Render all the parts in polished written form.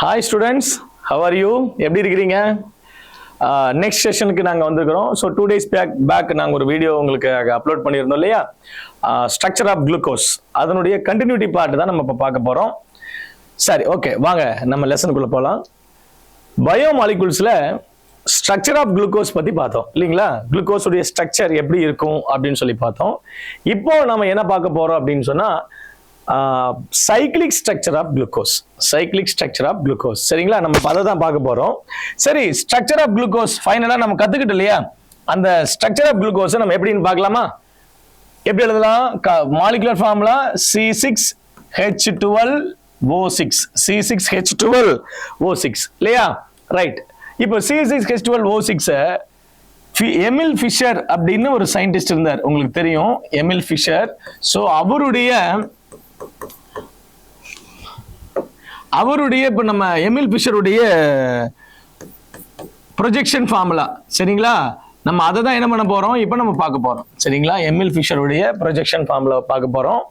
Hi students, how are you? எப்படி இருக்கிறீங்க? Next செஷனுக்கு நாங்கள் வந்திருக்கிறோம். ஸோ 2 days பேக் நாங்கள் ஒரு வீடியோ உங்களுக்கு அப்லோட் பண்ணியிருந்தோம் இல்லையா? ஸ்ட்ரக்சர் ஆஃப் குளுக்கோஸ், அதனுடைய கண்டினியூட்டி பார்ட் தான் நம்ம இப்போ பார்க்க போகிறோம். சரி, ஓகே, வாங்க நம்ம லெசனுக்குள்ளே போகலாம். பயோமாலிகுல்ஸில் ஸ்ட்ரக்சர் ஆஃப் குளுக்கோஸ் பற்றி பார்த்தோம் இல்லைங்களா? குளுக்கோஸுடைய ஸ்ட்ரக்சர் எப்படி இருக்கும் அப்படின்னு சொல்லி பார்த்தோம். இப்போ நம்ம என்ன பார்க்க போகிறோம் அப்படின்னு சொன்னால் cyclic structure of glucose. Cyclic structure of glucose, சரிங்களா? நம்ம அதை தான் பார்க்க போறோம். சரி, ஸ்ட்ரக்சர் ஆஃப் குளுக்கோஸ் ஃபைனலா நம்ம கத்துக்கிட்டோம் இல்லையா? அந்த ஸ்ட்ரக்சர் ஆஃப் குளுக்கோஸ் நம்ம எப்படின்னு பார்க்கலாமா? எப்படி எழுதலாம்? மாலிகுலர் ஃபார்முலா C6H12O6, C6H12O6 இல்லையா? ரைட். இப்போ C6H12O6 எமில் ஃபிஷர் அப்படின்னு ஒரு சயின்டிஸ்ட் இருந்தார், உங்களுக்கு தெரியும், எமில் ஃபிஷர். ஸோ அவருடைய இப்ப நம்ம எமில் ஃபிஷருடைய ப்ரொஜெக்ஷன் ஃபார்முலா, சரிங்களா? நம்ம அதை தான் என்ன பண்ண போறோம், இப்போ நம்ம பார்க்க போறோம், சரிங்களா? எமில் ஃபிஷருடைய ப்ரொஜெக்ஷன் ஃபார்முலா பார்க்க போறோம்.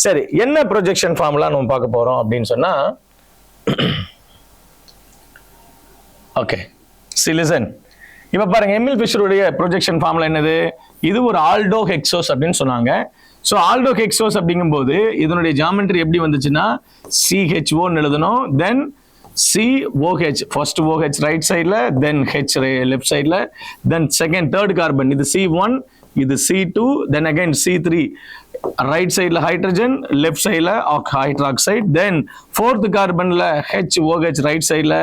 சரி, என்ன ப்ரொஜெக்ஷன் ஃபார்முலா நம்ம பார்க்க போறோம் அப்படின்னு சொன்னா, ஓகே, லிசன். இப்ப பாருங்க, எமில் ஃபிஷருடைய ப்ரொஜெக்ஷன் ஃபார்முலா என்னது? இது ஒரு ஆல்டோ ஹெக்ஸோஸ் அப்படின்னு சொன்னாங்க. ஸோ ஆல்டோ ஹெக்ஸோஸ் அப்படிங்கும்போது இதனுடைய ஜாமெட்ரி எப்படி வந்துச்சுன்னா CHO எழுதணும், தென் COH, ஃபர்ஸ்ட் OH ரைட் சைடில், தென் H லெஃப்ட் சைடில், தென் தேர்ட் கார்பன் இது C1, இது C2, then again C3 right சைடில் ஹைட்ரஜன், லெஃப்ட் சைடில் ஹைட்ராக்சைடு, தென் ஃபோர்த் கார்பன்ல HOH ரைட் சைடில்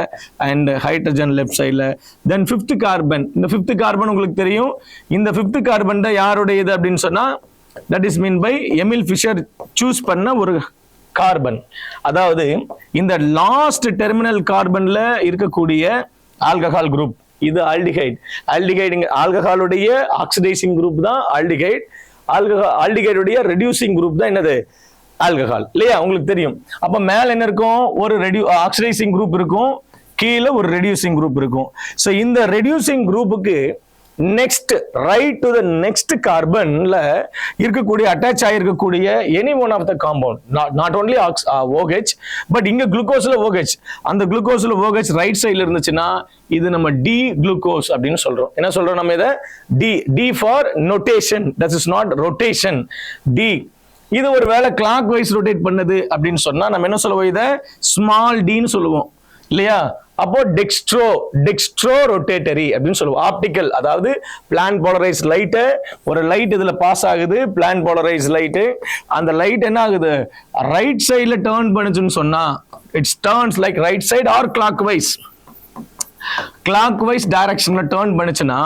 அண்ட் ஹைட்ரஜன் லெஃப்ட் சைடில், தென் ஃபிஃப்த் கார்பன். இந்த ஃபிஃப்த் கார்பன் உங்களுக்கு தெரியும், இந்த ஃபிஃப்த் கார்பன் தான் யாருடையது அப்படின்னு சொன்னா that is mean by Emil Fischer choose பண்ண ஒரு கார்பன். அதாவது இந்த லாஸ்ட் டெர்மினல் கார்பன்ல இருக்கக்கூடிய ஆல்கஹால் குரூப் இது ஆல்டிகைட். ஆல்கஹாலுடைய ஆக்சிடைசிங் குரூப் தான் ஆல்டிகைட். ஆல்டிகைடுடைய ரெடியூசிங் குரூப் தான் என்னது? ஆல்கஹால் இல்லையா? உங்களுக்கு தெரியும். அப்ப மேல என்ன இருக்கும்? ஒரு ஆக்சிடைசிங் குரூப் இருக்கும், கீழே ஒரு ரெடியூசிங் குரூப் இருக்கும். ஸோ இந்த ரெடியூசிங் குரூப்புக்கு next right to the next கார்பன்ல இருக்கக்கூடிய அட்டாச் ஆகிருக்கக்கூடிய any one of the compound, not only OH, but இங்க குளுக்கோஸ்ல OH, அந்த குளுக்கோஸ்ல OH ரைட் சைட்ல இருந்துச்சுன்னா இது நம்ம டி குளுக்கோஸ் அப்படின்னு சொல்றோம். என்ன சொல்றோம் நம்ம இதை? D for notation, that is not rotation. D இது ஒரு வேளை கிளாக் வைஸ் ரொட்டேட் பண்ணுது அப்படின்னு சொன்னா நம்ம என்ன சொல்லுவோம்? இதை ஸ்மால் டின்னு சொல்லுவோம் இல்லையா? அப்போ டெக்ஸ்ட்ரோ ரொட்டேட்டரி அப்படின்னு சொல்லுவோம். ஆப்டிக்கல், அதாவது பிளான் போலரைஸ் லைட்டு, ஒரு லைட் இதுல பாஸ் ஆகுது, பிளான் போலரைஸ் லைட்டு, அந்த லைட் என்ன ஆகுது? ரைட் சைட்ல டர்ன் பண்ணுச்சுன்னு சொன்னா it's turns like right side or clockwise டைரக்ஷன்ல டர்ன் பண்ணுச்சுன்னா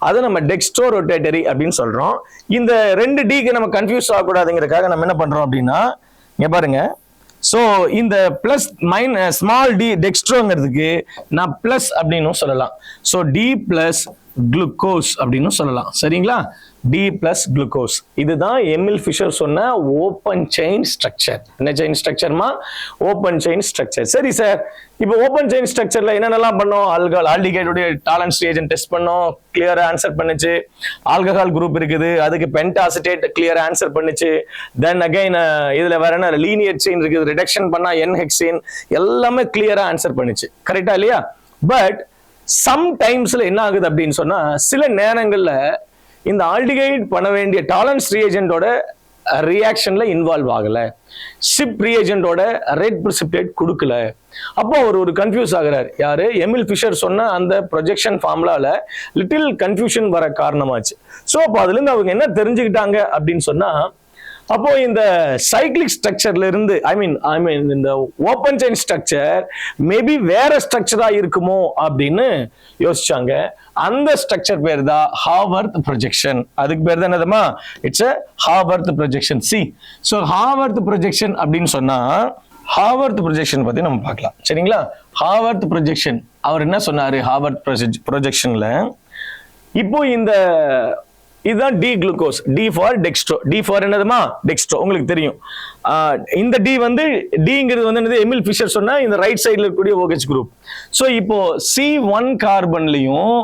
அது நம்ம டெக்ஸ்ட்ரோ ரொட்டேட்டரி அப்படின்னு சொல்றோம். இந்த ரெண்டு டிக்கு நம்ம கன்ஃபியூஸ் ஆகக்கூடாதுங்கிறதுக்காக நம்ம என்ன பண்றோம் அப்படின்னா, இங்க பாருங்க, ஸோ இந்த பிளஸ் ஸ்மால் டி டெக்ஸ்ட்ரோங்கிறதுக்கு நான் பிளஸ் அப்படின்னு சொல்லலாம். ஸோ டி பிளஸ் குளுக்கோஸ் அப்படின்னு சொல்லலாம், சரிங்களா? D plus glucose. இதுதான் எமில் ஃபிஷர் சொன்ன ஓப்பன் செயின் ஸ்ட்ரக்சர். என்ன செயின் ஸ்ட்ரக்சர்மா? Open chain structure. சரி சார், இப்போ ஓப்பன் செயின் ஸ்ட்ரக்சர்ல என்னென்னலாம் பண்ணோம்? ஆல்டிகைடுடைய டாலன்ஸ் ரிஏஜென்ட் டெஸ்ட் பண்ணோம், கிளியரா ஆன்சர் பண்ணுச்சு. ஆல்கஹால் குரூப் இருக்குது, அதுக்கு பென்டாசிட்டேட் கிளியரா ஆன்சர் பண்ணுச்சு. தென் அகைன் இதுல வேற என்ன லீனியர் செயின் இருக்குது, ரிடக்ஷன் பண்ணா N-ஹெக்சேன், எல்லாமே கிளியரா ஆன்சர் பண்ணுச்சு. கரெக்டா இல்லையா? பட் சம்டைம்ஸ்ல என்ன ஆகுது அப்படின்னு சொன்னா, சில நேரங்கள்ல இந்த ஆல்டிகைட் பண்ண வேண்டிய டாலன்ஸ் ரியேஜென்டோட ரியாக்ஷன்ல இன்வால்வ் ஆகல, ஷிப் ரியேஜென்டோட ரெட் பிரிசிபிடேட் கொடுக்கல. அப்போ அவர் ஒரு கன்ஃபியூஸ் ஆகுறாரு. யாரு? எமில் ஃபிஷர் சொன்ன அந்த ப்ரொஜெக்ஷன் ஃபார்முலால லிட்டில் கன்ஃபியூஷன் வர காரணமாச்சு. ஸோ அப்போ அதுல இருந்து அவங்க என்ன தெரிஞ்சுக்கிட்டாங்க அப்படின்னு சொன்னா, அப்போ இந்த சைக்கிளிக் ஸ்ட்ரக்சர்ல இருந்து ஐ மீன் இந்த ஓப்பன் செயின் ஸ்ட்ரக்சர் மேபி வேற ஸ்ட்ரக்சரா இருக்குமோ அப்படின்னு யோசிச்சாங்க. அந்த ஸ்ட்ரக்சர் பேர் தான் ஹாவர்த் ப்ரொஜெக்ஷன். அதுக்கு பேர் தான் என்னதுமா? It's a Haworth projection. So Haworth projection அப்படின்னு சொன்னா, ஹாவர்த் ப்ரொஜெக்ஷன் பத்தி நம்ம பார்க்கலாம், சரிங்களா? ஹாவர்த் ப்ரொஜெக்ஷன் அவர் என்ன சொன்னாரு? ஹாவர்த் ப்ரொஜெக்ஷன்ல இப்போ இந்த இதுதான் D glucose, D for dextro. D for என்னதுமா? டெக்ஸ்ட்ரோ. உங்களுக்கு தெரியும் இந்த டி வந்து டிங்கிறது வந்து என்னது? எமில் ஃபிஷர் சொன்னா இந்த ரைட் சைடுல இருக்கக்கூடிய OH குரூப். ஸோ இப்போ C1 கார்பன்லையும்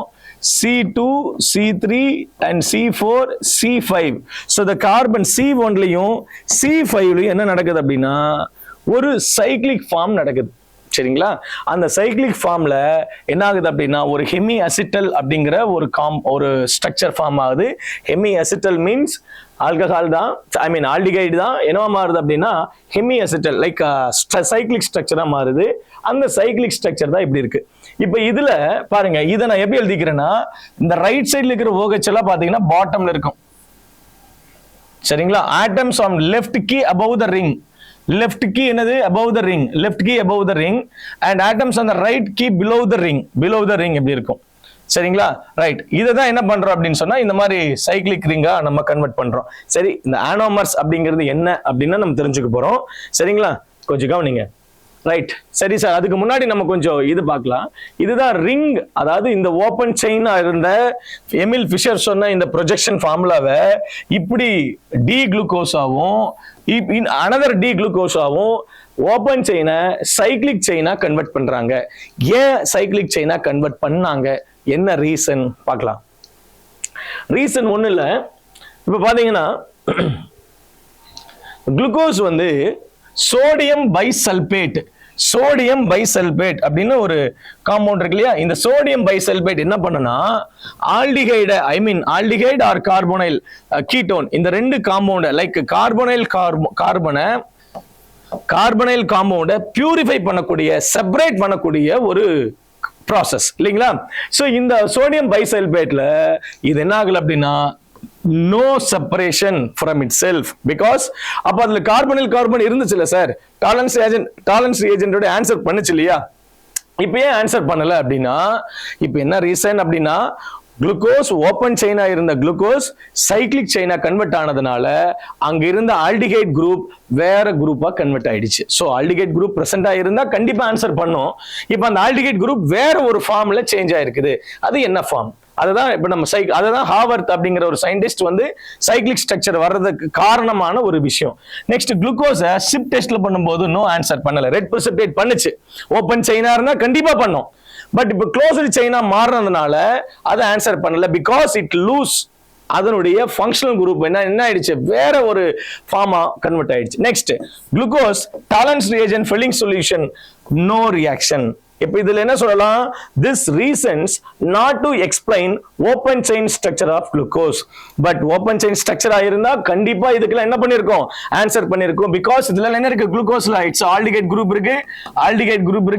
C2, C3 and C4, C5. So இந்த கார்பன் C1லையும் C5லையும் என்ன நடக்குது அப்படின்னா ஒரு சைக்கிளிக் ஃபார்ம் நடக்குது. சரிங்களா? அந்த சைக்ளிக் ஃபார்ம்ல என்ன ஆகுது அப்படின்னா ஒரு ஹெமி அசிட்டல் அப்படிங்கிற ஒரு ஸ்ட்ரக்சர் ஃபார்ம் ஆகுது. ஹெமி அசிட்டல் மீன்ஸ் ஆல்கஹால் தான், ஐ மீன் ஆல்டிகைடு தான் என்னவா மாறுது அப்படின்னா ஹெமி அசிட்டல் லைக் சைக்ளிக் ஸ்ட்ரக்சரா மாறுது. அந்த சைக்ளிக் ஸ்ட்ரக்சர் தான் இப்படி இருக்கு. இப்ப இதுல பாருங்க, இதை நான் எப்படி எழுதிக்கிறேன்னா இந்த ரைட் சைட்ல இருக்கிற OH எல்லாம் பாத்தீங்கன்னா பாட்டம்ல இருக்கும். சரிங்களா? ஆட்டம்ஸ் ஆன் லெஃப்ட் கீ above the ring. left key என்னது above the ring, left key above the ring and atoms on the right key below the ring எப்படி இருக்கும்? சரிங்களா? ரைட். இதை தான் என்ன பண்றோம் அப்படின்னு சொன்னா இந்த மாதிரி சைக்ளிக் ரிங்கா நம்ம கன்வெர்ட் பண்றோம். சரி, இந்த ஆனோமர்ஸ் அப்படிங்கிறது என்ன அப்படின்னு நம்ம தெரிஞ்சுக்க போறோம். சரிங்களா? கொஞ்சம் கவனிங்க. ரைட், சரி சார். அதுக்கு முன்னாடி நம்ம கொஞ்சம் இது பார்க்கலாம். இதுதான் ரிங், அதாவது இந்த ஓப்பன் செயினா இருந்த எமில் ஃபிஷர் சொன்ன இந்த ப்ரொஜெக்ஷன் ஃபார்முலாவை இப்படி டி குளுக்கோஸாவும் அனதர் டி குளுக்கோஸாவும் ஓப்பன் செயினை சைக்ளிக் செயினா கன்வெர்ட் பண்றாங்க. ஏன் சைக்ளிக் செயினா கன்வெர்ட் பண்ணாங்க, என்ன ரீசன் பார்க்கலாம். ரீசன் ஒண்ணு இல்ல. இப்ப பாத்தீங்கன்னா குளுக்கோஸ் வந்து சோடியம் பைசல்பேட் அப்படின்னு ஒரு காம்பவுண்ட் இருக்கு இல்லையா? இந்த சோடியம் பைசல்பேட் என்ன பண்ணுனா ஆல்டிகைடு, ஐ மீன் ஆல்டிகைடு ஆர் கார்போனைல் கீட்டோன், இந்த ரெண்டு காம்பவுண்ட் லைக் கார்போனைல் காம்பவுண்டை பியூரிஃபை பண்ணக்கூடிய, செப்பரேட் பண்ணக்கூடிய ஒரு ப்ராசஸ் இல்லைங்களா? சோ இந்த சோடியம் பைசல்பேட்ல இது என்ன ஆகல அப்படின்னா no separation from itself, because அப்ப அதுல கார்பன் இருந்துச்சுல்ல சார், டாலரன்ஸ் ரியேஜென்ட்டோட ஆன்சர் பண்ணுச்சு இல்லையா? இப்ப ஏன் ஆன்சர் பண்ணல அப்படின்னா, இப்ப என்ன ரீசன் அப்படின்னா குளுக்கோஸ் ஓப்பன் செயினா இருந்த குளுக்கோஸ் சைக்ளிக் செயினா கன்வெர்ட் ஆனதுனால அங்க இருந்த ஆல்டிகைட் குரூப் வேற குரூப்பா கன்வெர்ட் ஆயிடுச்சு. சோ ஆல்டிகைட் குரூப் பிரசன்டா இருந்தா கண்டிப்பா ஆன்சர் பண்ணும். இப்ப அந்த ஆல்டிகைட் குரூப் வேற ஒரு ஃபார்ம்ல சேஞ்ச் ஆயிருக்குது. அது என்ன ஃபார்ம்? அதுதான் இப்ப நம்ம அதுதான் ஹாவர்த் அப்படிங்கிற ஒரு சயின்டிஸ்ட் வந்து சைக்ளிக் ஸ்ட்ரக்சர் வர்றதுக்கு காரணமான ஒரு விஷயம். நெக்ஸ்ட் குளுக்கோஸை சிப் டெஸ்ட்ல பண்ணும்போது நோ ஆன்சர் பண்ணல, ரெட் பிரிசிபிடேட் பண்ணுச்சு. ஓப்பன் செயினா இருந்தா கண்டிப்பா பண்ணும். பட் இப்ப க்ளோஸ்டு செயினா மாறினதுனால அதை ஆன்சர் பண்ணல, பிகாஸ் இட் லூஸ் அதனுடைய ஃபங்க்ஷனல் குரூப் என்ன ஆயிடுச்சு, வேற ஒரு ஃபார்மா கன்வெர்ட் ஆயிடுச்சு. Next glucose Tollens reagent Fehling solution no reaction. இப்ப இதுல என்ன சொல்லலாம், this reasons not to explain open chain structure of glucose, but open chain structure ஆயிருந்தா கண்டிப்பா இதுக்கெல்லாம் என்ன பண்ணிருக்கோம், ஆன்சர் பண்ணிருக்கோம். பிகாஸ் இதுல என்ன இருக்கு, குளுக்கோஸ்ல இட்ஸ் ஆல்டிகைட் குரூப் இருக்கு, ஆல்டிகைட் குரூப்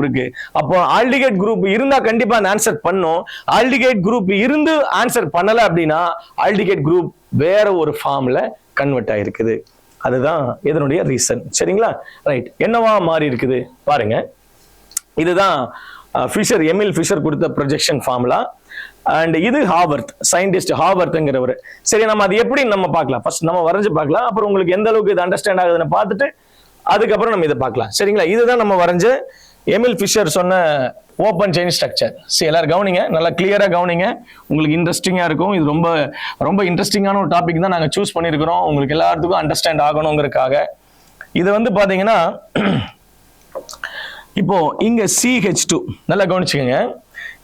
இருக்கு. அப்போ ஆல்டிகைட் குரூப் இருந்தா கண்டிப்பா ஆன்சர் பண்ணும். ஆல்டிகைட் குரூப் இருந்து ஆன்சர் பண்ணல அப்படின்னா ஆல்டிகைட் குரூப் வேற ஒரு ஃபார்ம்ல கன்வெர்ட் ஆயிருக்குது. அதுதான் இதனுடைய ரீசன். சரிங்களா? ரைட். என்னவா மாறி இருக்குது பாருங்க. இதுதான் எமில் ஃபிஷர் கொடுத்த ப்ரொஜெக்ஷன் ஃபார்முலா. அண்ட் இது ஹாவர்த், சயின்டிஸ்ட் ஹாவர்த்ங்கிறவர். சரி, நம்ம அது எப்படி நம்ம பார்க்கலாம். ஃபர்ஸ்ட் நம்ம வரைஞ்சு பார்க்கலாம், அப்புறம் உங்களுக்கு எந்த அளவுக்கு இது அண்டர்ஸ்டாண்ட் ஆகுதுன்னு பார்த்துட்டு அதுக்கப்புறம் நம்ம இதை பார்க்கலாம். சரிங்களா? இதுதான் நம்ம வரைஞ்ச எமில் ஃபிஷர் சொன்ன ஓப்பன் செயின் ஸ்ட்ரக்சர். சரி, எல்லாரும் கவனிங்க, நல்லா கிளியரா கவனிங்க, உங்களுக்கு இன்ட்ரெஸ்டிங்கா இருக்கும். இது ரொம்ப ரொம்ப இன்ட்ரெஸ்டிங்கான ஒரு டாபிக் தான் நாங்கள் சூஸ் பண்ணியிருக்கிறோம், உங்களுக்கு எல்லாத்துக்கும் அண்டர்ஸ்டாண்ட் ஆகணுங்கிறதுக்காக. இது வந்து பாத்தீங்கன்னா இப்போ இங்க CH2 நல்லா கவனிச்சுக்கோங்க.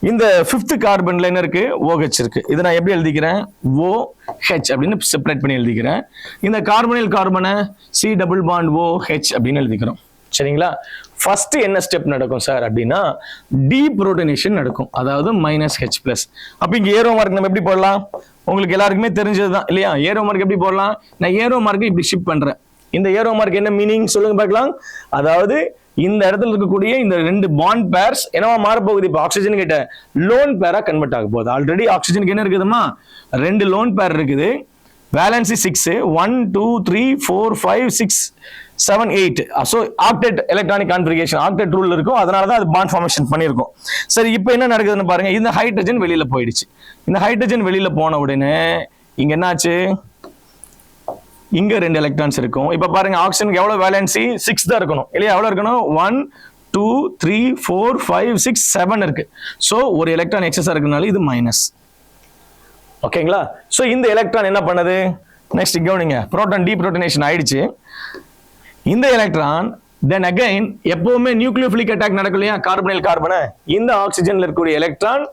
இந்த 5th கார்பன்ல என்ன இருக்கு, OH இருக்கு. இதை நான் எப்படி எழுதிக்கிறேன், OH அப்படின்னு செப்பரேட் பண்ணி எழுதிக்கிறேன். இந்த கார்பனைல் கார்பனை C டபுள் பாண்ட் OH அப்படின்னு எழுதிக்கிறோம். சரிங்களா? ஃபர்ஸ்ட் என்ன ஸ்டெப் நடக்கும் சார் அப்படின்னா டீப்ரோட்டனேஷன் நடக்கும், அதாவது -H+. அப்ப இங்க ஏரோ மார்க் நம்ம எப்படி போடலாம், உங்களுக்கு எல்லாருக்குமே தெரிஞ்சதுதான் இல்லையா? ஏரோ மார்க் எப்படி போடலாம், நான் ஏரோ மார்க்கை இப்படி ஷிஃப்ட் பண்றேன். இந்த ஏரோ மார்க் என்ன மீனிங் சொல்லுங்க பார்க்கலாம். அதாவது இந்த இடத்துல இருக்கக்கூடிய இந்த ரெண்டு பாண்ட் பேர்ஸ் என்னவா மாறப்போகுது, இப்போ ஆக்சிஜன் கிட்ட லோன் பேரா கன்வெர்ட் ஆக போகுது. ஆல்ரெடி ஆக்சிஜனுக்கு என்ன இருக்குதுமா, 2 லோன் பேர் இருக்குது. Valency 6, 1 2 3 4 5 6 7 8. So octet electronic configuration, octet rule இருக்கும், அதனால தான் அது பாண்ட் ஃபார்மேஷன் பண்ணியிருக்கோம். சரி, இப்போ என்ன நடக்குதுன்னு பாருங்க. இந்த ஹைட்ரஜன் வெளியில போயிடுச்சு. இந்த ஹைட்ரஜன் வெளியில போன உடனே இங்க என்னாச்சு, இங்க 2 எலக்ட்ரான்ஸ் இருக்கும். இப்ப பாருங்க, ஆக்சிஜனுக்கு எவ்வளவு வேலன்சி 6 தான் இருக்கணும் இல்லையா? எவ்வளவு இருக்கணும், 1 2 3 4 5 6 7 இருக்கு. சோ ஒரு எலக்ட்ரான் எக்ஸஸா இருக்கனால இது மைனஸ். ஓகேங்களா? சோ இந்த எலக்ட்ரான் என்ன பண்ணுது, நெக்ஸ்ட் கவனிங்க, புரோட்டான் டீப்ரோட்டனேஷன் ஆயிடுச்சு. இந்த எலக்ட்ரான் தென் அகைன் எப்பவுமே நியூக்ளியோஃபிலிக் அட்டாக் நடக்கும் இல்லையா, கார்பனைல் கார்பனை, இந்த ஆக்சிஜன்ல இருக்கக்கூடிய எலக்ட்ரான்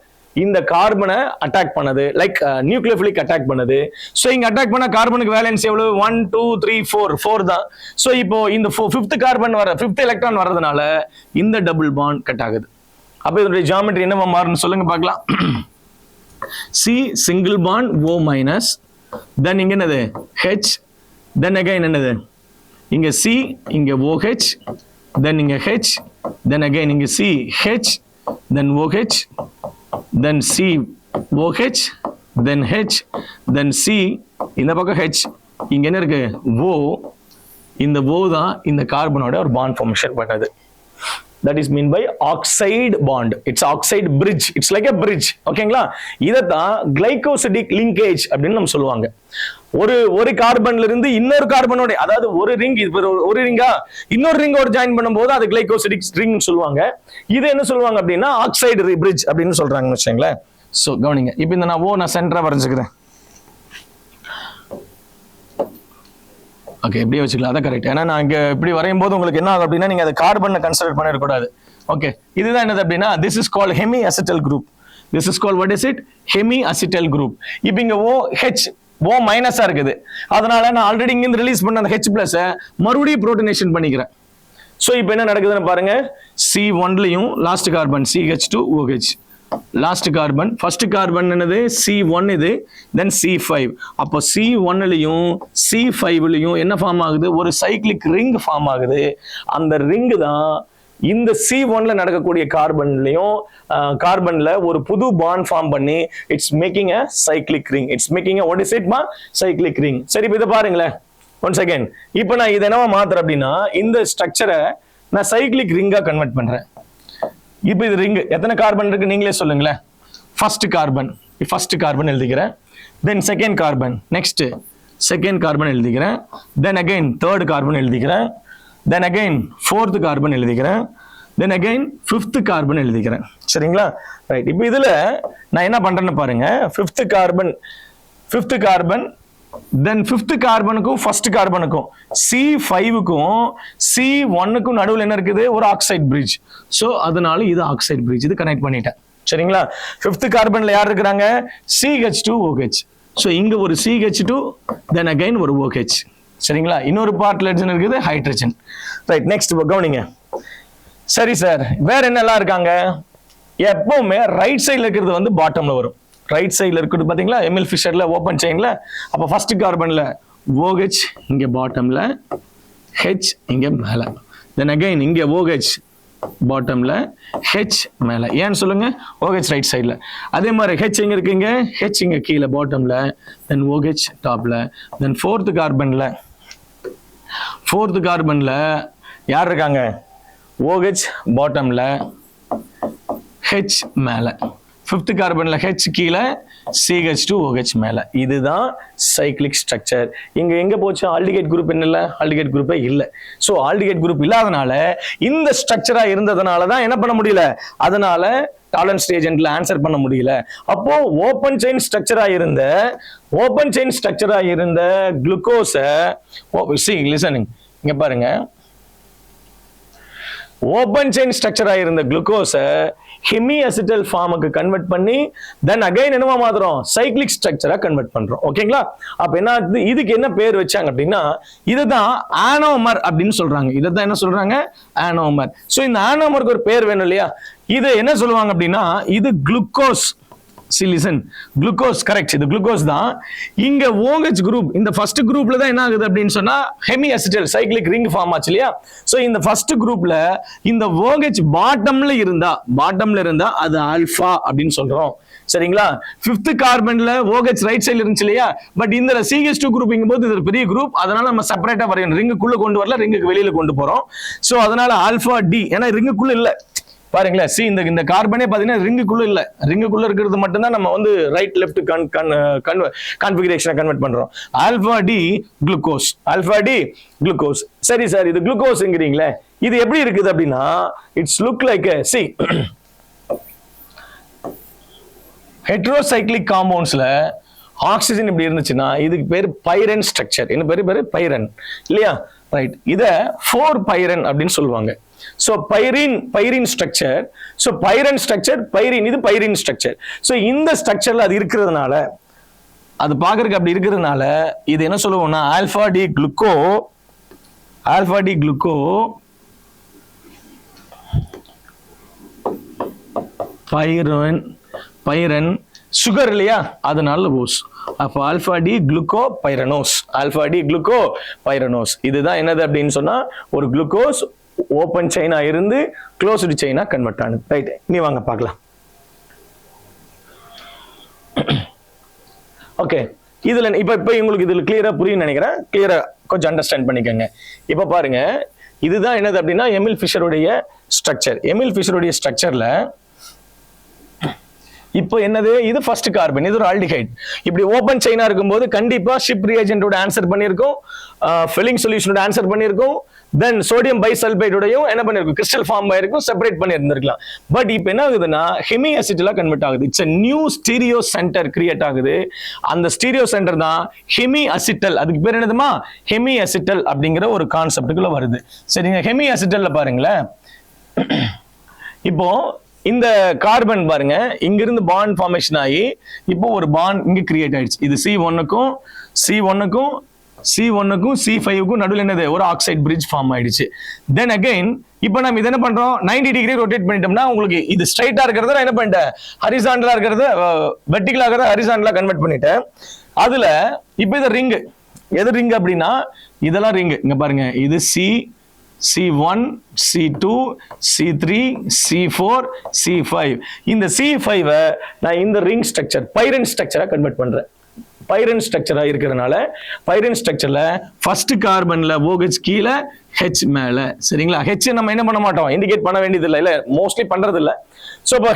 இந்த கார்பனை அட்டாக் பண்ணது, லைக் நியூக்ளியோஃபிலிக் அட்டாக் பண்ணது. ஸோ இங்க அட்டாக் பண்ண கார்பனுக்கு வேலன்ஸ் எவ்வளவு? 1 2 3 4 தான். ஸோ இப்போ இந்த ஃபிஃப்த் கார்பன் ஃபிஃப்த் எலக்ட்ரான் வர்றதுனால இந்த டபுள் பாண்ட் கட் ஆகுது. அப்ப இதனுடைய ஜியாமெட்ரி என்னவா மாறும்னு சொல்லுங்க பார்க்கலாம். C single bond O minus, then இங்க என்னது H, then again என்னது இங்க C, இங்க OH, then இங்க H, then again இங்க C H, then OH, then C OH, then H, then C, இந்த பக்கம் H, இங்க என்ன இருக்கு O, இந்த O தான் இந்த கார்பனோட ஒரு பாண்ட் ஃபார்மேஷன் பண்ணது. That is mean by oxide bond. It's oxide bridge. It's like a bridge. ஓகேங்களா? இதத்தான் glycosidic linkage அப்படின்னு நம்ம சொல்லுவாங்க. ஒரு கார்பன்ல இருந்து இன்னொரு கார்பனோட, அதாவது ஒரு ரிங், ஒரு ரிங்கா இன்னொரு ரிங்கோட ஜாயின் பண்ணும்போது அது glycosidic ring சொல்லுவாங்க. இது என்ன சொல்லுவாங்க அப்படின்னா ஆக்சைடு bridge அப்படின்னு சொல்றாங்கன்னு வச்சுங்களேன். சோ கவனிங்க. இப்போ இந்த நான் சென்டரா வரைஞ்சுக்கிறேன். ஓகே, இப்படியே வச்சுக்கலாம். அதான் கரெக்ட். ஏன்னா நான் இங்க இப்படி வரையும் போது உங்களுக்கு என்ன ஆகும் அப்படின்னா நீங்க அதை கார்பனை கன்சிடர் பண்ணிடக்கூடாது. ஓகே, இதுதான் என்னது அப்படின்னா this is called Hemi acetyl group. This is called what is it? Hemi acetyl group. இப்போ இங்க OH O மைனஸா இருக்குது. அதனால நான் ஆல்ரெடி இங்க இருந்து ரிலீஸ் பண்ண அந்த H பிளஸ் மறுபடியும் புரோட்டனேஷன் பண்ணிக்கிறேன். ஸோ இப்போ என்ன நடக்குதுன்னு பாருங்க. C1லயும் last carbon CH2OH, last carbon, first carbon என்னது C1 இது, தென் C5. அப்போ C1லயும் C5லயும் என்ன ஃபார்ம் ஆகுது? ஒரு சைக்ளிக் ரிங் ஃபார்ம் ஆகுது. அந்த ரிங் தான் இந்த C1ல நடக்கக்கூடிய கார்பன்ல ஒரு புது பாண்ட் ஃபார்ம் பண்ணி it's making a cyclic ring. It's making a what is it மா? Cyclic ring. சரி, இப்போ இதை பாருங்களேன் ஒன்ஸ் அகைன். இப்போ நான் இதை என்னவா மாத்துறேன் அப்படின்னா இந்த ஸ்ட்ரக்சரை நான் சைக்ளிக் ரிங்கா கன்வெர்ட் பண்றேன். இப்போ இது ரிங் எத்தனை கார்பன் இருக்கு நீங்களே சொல்லுங்களேன். ஃபர்ஸ்ட் கார்பன் எழுதிக்கிறேன், then second carbon, next second carbon எழுதிக்கிறேன், தென் அகைன் தேர்ட் கார்பன் எழுதிக்கிறேன், தென் அகைன் ஃபோர்த் கார்பன் எழுதிக்கிறேன், தென் அகைன் ஃபிஃப்த் கார்பன் எழுதிக்கிறேன். சரிங்களா? ரைட். இப்போ இதுல நான் என்ன பண்றேன்னு பாருங்க. ஃபிஃப்த் கார்பன் தென் ஃபிஃப்த் கார்பனுக்கும் ஃபர்ஸ்ட் கார்பனுக்கும் C5க்கும் C1க்கும் நடுவில் என்ன இருக்குது? ஒரு ஆக்சைடு பிரிட்ஜ். ஸோ அதனால இது ஆக்சைடு பிரிட்ஜ். இது கனெக்ட் பண்ணிட்டேன். சரிங்களா? ஃபிஃப்த் கார்பன்ல யார் இருக்கிறாங்க? CH2OH. ஸோ இங்க ஒரு CH2, தென் அகைன் ஒரு OH. சரிங்களா? இன்னொரு பார்ட்ல என்ன இருக்குது? ஹைட்ரஜன். ரைட். நெக்ஸ்ட் கவனிங்க. சரி சார், வேற என்னெல்லாம் இருக்காங்க? எப்பவுமே ரைட் சைட்ல இருக்கிறது வந்து பாட்டம்ல வரும். ரைட் சைட்ல இருக்குது பாத்தீங்களா? எமில் ஃபிஷர்ல ஓபன் செயின்ல. அப்ப ஃபர்ஸ்ட் கார்பன்ல OH இங்க பாட்டம்ல, H இங்க மேல, தென் அகைன் இங்க OH பாட்டம்ல, H மேல. ஏன்னு சொல்லுங்க? OH ரைட் சைட்ல. அதே மாதிரி H எங்க இருக்குங்க? H இங்க கீழே பாட்டம்ல, தென் OH டாப்ல, தென் ஃபோர்த் கார்பன்ல யார் இருக்காங்க? OH பாட்டம்ல, H மேல. ஃபிஃப்த் கார்பன்ல H கீழே, CH2OH மேல. இதுதான் சைக்ளிக் ஸ்ட்ரக்சர். இங்க எங்க போச்சு? ஆல்டிகேட் குரூப் என்ன இல்ல? ஆல்டிகேட் குரூப்பே இல்ல. சோ ஆல்டிகேட் குரூப் இல்லாதனால இந்த ஸ்ட்ரக்சரா இருந்ததுனால தான் என்ன பண்ண முடியல? அதனால டாலரன்ஸ் ரீஜென்ட்ல ஆன்சர் பண்ண முடியல. அப்போ ஓபன் செயின் ஸ்ட்ரக்சரா இருந்த குளுக்கோஸ லிசனிங் இங்க பாருங்க. ஓபன் செயின் ஸ்ட்ரக்சரா இருந்த குளுக்கோஸ ஹெமி அசிட்டல் ஃபார்முக்கு கன்வெர்ட் பண்ணி தென் அகைன் என்னவா மாத்துறோம்? சைக்ளிக் ஸ்ட்ரக்சரா கன்வெர்ட் பண்றோம். ஓகேங்களா? அப்ப என்ன இதுக்கு என்ன பேர் வச்சாங்க அப்படின்னா இதுதான் ஆனோமர் அப்படின்னு சொல்றாங்க. இதுதான் என்ன சொல்றாங்க? ஆனோமர். சோ இந்த ஆனோமருக்கு ஒரு பேர் வேணும் இல்லையா? இது என்ன சொல்லுவாங்க அப்படின்னா இது குளுக்கோஸ். Glucose correct. இது குளுக்கோஸ் தான். இங்க OH குரூப் இந்த ஃபர்ஸ்ட் குரூப்ல தான் என்ன ஆகுது அப்படின்னு சொன்னா hemiacetal cyclic ring form ஆச்சு இல்லையா? சோ இந்த ஃபர்ஸ்ட் குரூப்ல இந்த OH பாட்டம்ல இருந்தா அது ஆல்பா அப்படின்னு சொல்றோம். சரிங்களா? ஃபிஃப்த் கார்பன்ல OH ரைட் சைடுல இருந்துச்சு இல்லையா? பட் இந்த CH2 குரூப்பிங் போது இது ஒரு பெரிய குரூப். அதனால நம்ம செப்பரேட்டா வரையணும். ரிங்குக்குள்ள கொண்டு வரல, ரிங்குக்கு வெளியில கொண்டு போறோம். சோ அதனால ஆல்பா டி. ஏன்னா ரிங்குக்குள்ள இல்ல பாருங்களேன். சி இந்த கார்பனே பாத்தீங்கன்னா ரிங்குக்குள்ள இல்ல. ரிங்குக்குள்ள இருக்கிறது மட்டும்தான் நம்ம வந்து ரைட் லெஃப்ட் கான்ஃபிகரேஷனை கன்வெர்ட் பண்றோம். Alpha D glucose. சரி சார், இது குளுக்கோஸ்ங்கிறீங்களே, இது எப்படி இருக்குது அப்படின்னா it's look like see heterocyclic காம்பவுண்ட்ஸ்ல ஆக்சிஜன் இப்படி இருந்துச்சுன்னா இதுக்கு பேர் பைரன் ஸ்ட்ரக்சர். என்ன பேரு? பைரன் இல்லையா? ரைட். இத 4 பைரன் அப்படின்னு சொல்லுவாங்க. So pyran structure. So pyran structure, pyran, இது பைரின் ஸ்ட்ரக்சர். ஸோ இந்த ஸ்ட்ரக்சர்ல அது இருக்கிறதுனால, அது பார்க்கறதுக்கு அப்படி இருக்கிறதுனால இது என்ன சொல்லுவோம்னா alpha D gluco pyran sugar இல்லையா, அதனால ஓஸ். அப்போ ஆல்பா டி குளுக்கோ பைரனோஸ். இதுதான் என்னது அப்படின்னு சொன்னா ஒரு குளுக்கோஸ் ஓபன் செயினா இருந்து க்ளோஸ்டு செயினா கன்வெர்ட் ஆனது. ரைட், நீ வாங்க பார்க்கலாம். ஓகே, இதுல இப்ப உங்களுக்கு இதுல கிளியரா புரியும் நினைக்கிறேன். கிளியரா கொஞ்சம் அண்டர்ஸ்டாண்ட் பண்ணிக்கோங்க. இப்ப பாருங்க, இதுதான் என்னது அப்படின்னா எமில் ஃபிஷருடைய ஸ்ட்ரக்சர். எமில் ஃபிஷருடைய ஸ்ட்ரக்சர்ல இப்போ என்னது, இது ஃபர்ஸ்ட் கார்பன், இது ஒரு ஆல்டிஹைட். இப்படி ஓபன் செயினா இருக்கும்போது கண்டிப்பா ஷிப் ரியேஜென்ட்டோட ஆன்சர் பண்ணியிருக்கும், ஃபில்லிங் சொல்யூஷனோட ஆன்சர் பண்ணியிருக்கும், தென் சோடியம் பைசல்பைடோடையும் என்ன பண்ணிருக்கும், கிறிஸ்டல் ஃபார்ம் ஆயிருக்கும், செப்பரேட் பண்ணி இருந்திருக்கலாம். பட் இப்போ என்ன ஆகுதுன்னா ஹெமி அசிட்டலா கன்வெர்ட் ஆகுது. It's a new stereo centre create ஆகுது. அந்த ஸ்டீரியோ சென்டர் தான் ஹெமி அசிட்டல். அதுக்கு பேர் என்னதுமா, ஹெமி அசிட்டல் அப்படிங்கிற ஒரு கான்செப்டுக்குள்ள வருது. சரிங்க, ஹெமி அசிட்டல்ல பாருங்களேன், இப்போ இந்த கார்பன் பாருங்க, இங்கிருந்து பாண்ட் ஃபார்மேஷன் ஆகி இப்போ ஒரு பாண்ட் இங்க கிரியேட் ஆயிடுச்சு. இது C1க்கும் C5க்கும் நடுவில் என்னது, ஒரு ஆக்சைடு பிரிட்ஜ் ஃபார்ம் ஆயிடுச்சு. தென் அகைன் இப்போ நம்ம இது என்ன பண்றோம், 90 டிகிரி ரொட்டேட் பண்ணிட்டோம்னா உங்களுக்கு இது ஸ்ட்ரைட்டா இருக்கிறத என்ன பண்ணிட்டேன், ஹரிசாண்டலா இருக்கிறத வெர்டிகலா இருக்கிறத ஹரிசாண்டலா கன்வெர்ட் பண்ணிட்டேன். அதுல இப்போ இது ரிங், எது ரிங் அப்படின்னா இதெல்லாம் ரிங். இங்க பாருங்க, இது C1, C2, C3, C4, C5. இந்த C5 நான் இந்த ரிங் ஸ்ட்ரக்சர் பைரன் ஸ்ட்ரக்சரா கன்வெர்ட் பண்றேன். பைரன் ஸ்ட்ரக்சரா இருக்கிறதுனால பைரன் ஸ்ட்ரக்சர்ல ஃபர்ஸ்ட் கார்பன்ல OH கீழே, H மேல. சரிங்களா, H நம்ம என்ன பண்ண மாட்டோம், இண்டிகேட் பண்ண வேண்டியது இல்லை, மோஸ்ட்லி பண்றது இல்லை. ஸோ இப்போ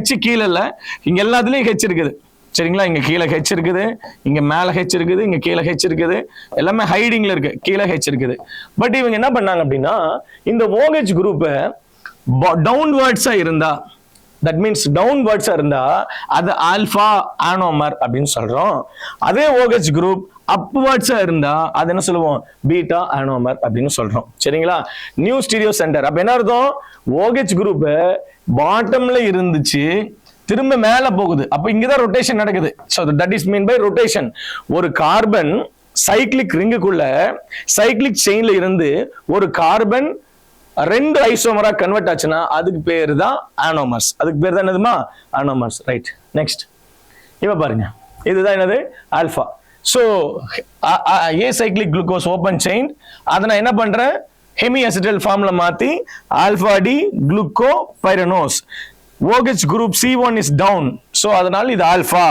H கீழே இல்லை, இங்க எல்லாத்துலயும் H இருக்குது. சரிங்களா, இங்க கீழே H இருக்குது, இங்க மேல H இருக்குது, இங்க கீழே H இருக்குது, எல்லாமே ஹைடிங்ல இருக்கு, கீழே H இருக்குது. பட் இவங்க என்ன பண்ணாங்க அப்படின்னா இந்த OH குரூப் டவுன்வர்ட்ஸா இருந்தா, தட் மீன்ஸ் டவுன்வர்ட்ஸா இருந்தா அது ஆல்பா ஆனோமர் அப்படின்னு சொல்றோம். அதே OH குரூப் அப்வர்ட்ஸா இருந்தா அது என்ன சொல்லுவோம், பீட்டா ஆனோமர் அப்படின்னு சொல்றோம். சரிங்களா, நியூ ஸ்டீரியோ சென்டர். அப்ப என்ன அர்த்தம், OH குரூப் பாட்டம்ல இருந்துச்சு, திரும்ப மேல போகுது, அப்ப இங்கதான் ரொட்டேஷன் நடக்குது. So that is mean by rotation. ஒரு கார்பன் சைக்ளிக் ரிங்குக்குள்ள சைக்ளிக் செயின்ல இருந்து ஒரு கார்பன் 2 ஐசோமரா கன்வெர்ட் ஆச்சுன்னா அதுக்கு பேர் தான் ஆனோமர்ஸ். அதுக்கு பேர் தான் என்னதுமா, ஆனோமர்ஸ். ரைட், நெக்ஸ்ட் இப்ப பாருங்க, இதுதான் என்னது, alpha. So a cyclic glucose open chain, அதை நான் என்ன பண்றேன், ஹெமி அசிட்டல் ஃபார்ம்ல மாத்தி alpha D gluco pyranose. OH group C1 is down, so அதனால இது ஆல்பா.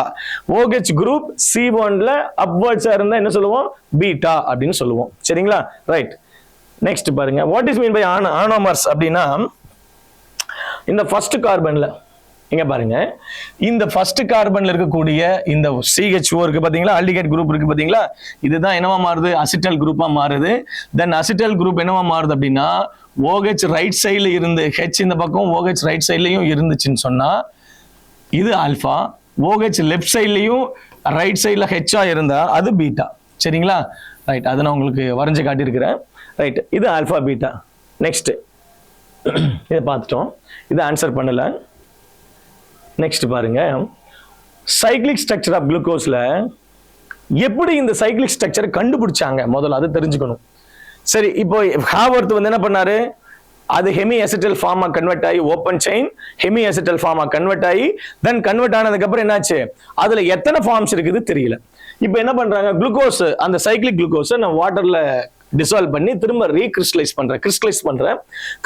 OH group C1ல upwards இருந்தா என்ன சொல்லுவோம், பீட்டா அப்படின்னு சொல்லுவோம். சரிங்களா, ரைட். நெக்ஸ்ட் பாருங்க, what is mean by anomers அப்படின்னா, இந்த ஃபர்ஸ்ட் கார்பன்ல இங்க பாருங்க, இந்த ஃபர்ஸ்ட் கார்பன்ல இருக்கக்கூடிய இந்த CH4 இருக்கு பாத்தீங்களா, ஆல்டிகைட் குரூப் இருக்கு பாத்தீங்களா, இதுதான் என்னவா மாறுது, அசிட்டல் குரூப்பா மாறுது. தென் அசிட்டல் குரூப் என்னவா மாறுது அப்படின்னா OH ரைட் சைட்ல இருந்து H இந்த பக்கம் OH ரைட் சைட்லயும் இருந்துச்சுன்னு சொன்னா இது ஆல்பா. OH லெஃப்ட் சைட்லயும் ரைட் சைட்ல H இருந்தா அது பீட்டா. சரிங்களா, ரைட், அதை நான் உங்களுக்கு வரைஞ்சு காட்டியிருக்கிறேன். ரைட், இது ஆல்பா பீட்டா. நெக்ஸ்ட் இதை பார்த்துட்டோம், இது ஆன்சர் பண்ணல. நெக்ஸ்ட் பாருங்க, சைக்ளிக் ஸ்ட்ரக்சர் ஆஃப் குளுக்கோஸ்ல எப்படி இந்த சைக்ளிக் ஸ்ட்ரக்சரை கண்டுபிடிச்சாங்க, முதல்ல அது தெரிஞ்சுக்கணும். சரி, இப்போ ஹாவர்த் என்ன பண்ணாரு, அது ஹெமி அசிட்டல் ஃபார்மா கன்வெர்ட் ஆகி open chain Hemi acetyl pharma convert ஆகி தென் கன்வெர்ட் ஆனதுக்கு அப்புறம் என்னாச்சு, அதுல எத்தனை ஃபார்ம்ஸ் இருக்குது தெரியல. இப்போ என்ன பண்றாங்க, குளுக்கோஸ் அந்த சைக்ளிக் குளுக்கோஸை நான் வாட்டர்ல டிசால்வ் பண்ணி திரும்ப ரீகிறிஸ்டலைஸ் பண்றேன்.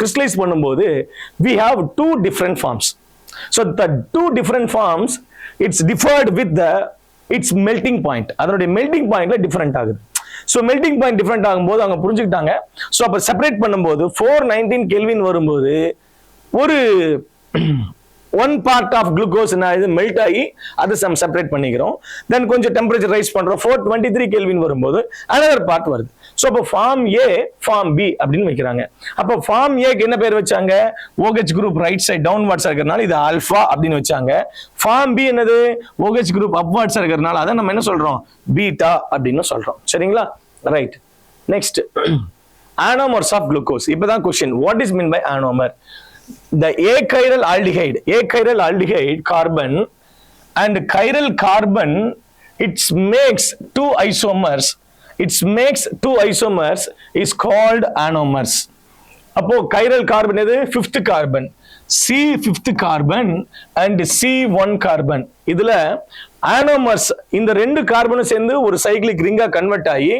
கிறிஸ்டலைஸ் பண்ணும்போது we have 2 different forms. So the 2 different forms, it's differed with its melting point. அதனுடைய மெல்டிங் பாயிண்ட்ல டிஃபரெண்ட் ஆகுது. ஸோ மெல்டிங் பாயிண்ட் டிஃபரெண்ட் ஆகும்போது அவங்க புரிஞ்சுக்கிட்டாங்க. ஸோ அப்போ செப்பரேட் பண்ணும்போது 419 கெல்வின் வரும்போது ஒரு 1 part ஆஃப் குளுக்கோஸ் இது மெல்ட் ஆகி அதை நம்ம செப்பரேட் பண்ணிக்கிறோம். தென் கொஞ்சம் டெம்பரேச்சர் ரைஸ் பண்றோம், 423 கெல்வின் வரும்போது another பார்ட் வருது. ஸோ அப்போ ஃபார்ம் ஏ ஃபார்ம் பி அப்படின்னு வைக்கிறாங்க. அப்போ ஃபார்ம் ஏக்கு என்ன பேர் வச்சாங்க, OH group right side downwards இருக்கிறதுனால இது ஆல்பா அப்படின்னு வச்சாங்க. ஃபார்ம் பி என்னது, OH குரூப் அப்வர்ட்ஸ் இருக்கிறதுனால அதை நம்ம என்ன சொல்றோம், பீட்டா அப்படின்னு சொல்றோம். சரிங்களா, right. Next anomers of glucose. இப்பதான் question, what is meant by anomer? The achiral aldehyde carbon and chiral carbon, it makes two isomers is called anomers. அப்போ chiral carbon எது? fifth carbon, C5th carbon and C1 carbon. இதுல anomers இந்த ரெண்டு கார்பனும் சேர்ந்து ஒரு cyclic ring convert ஆகி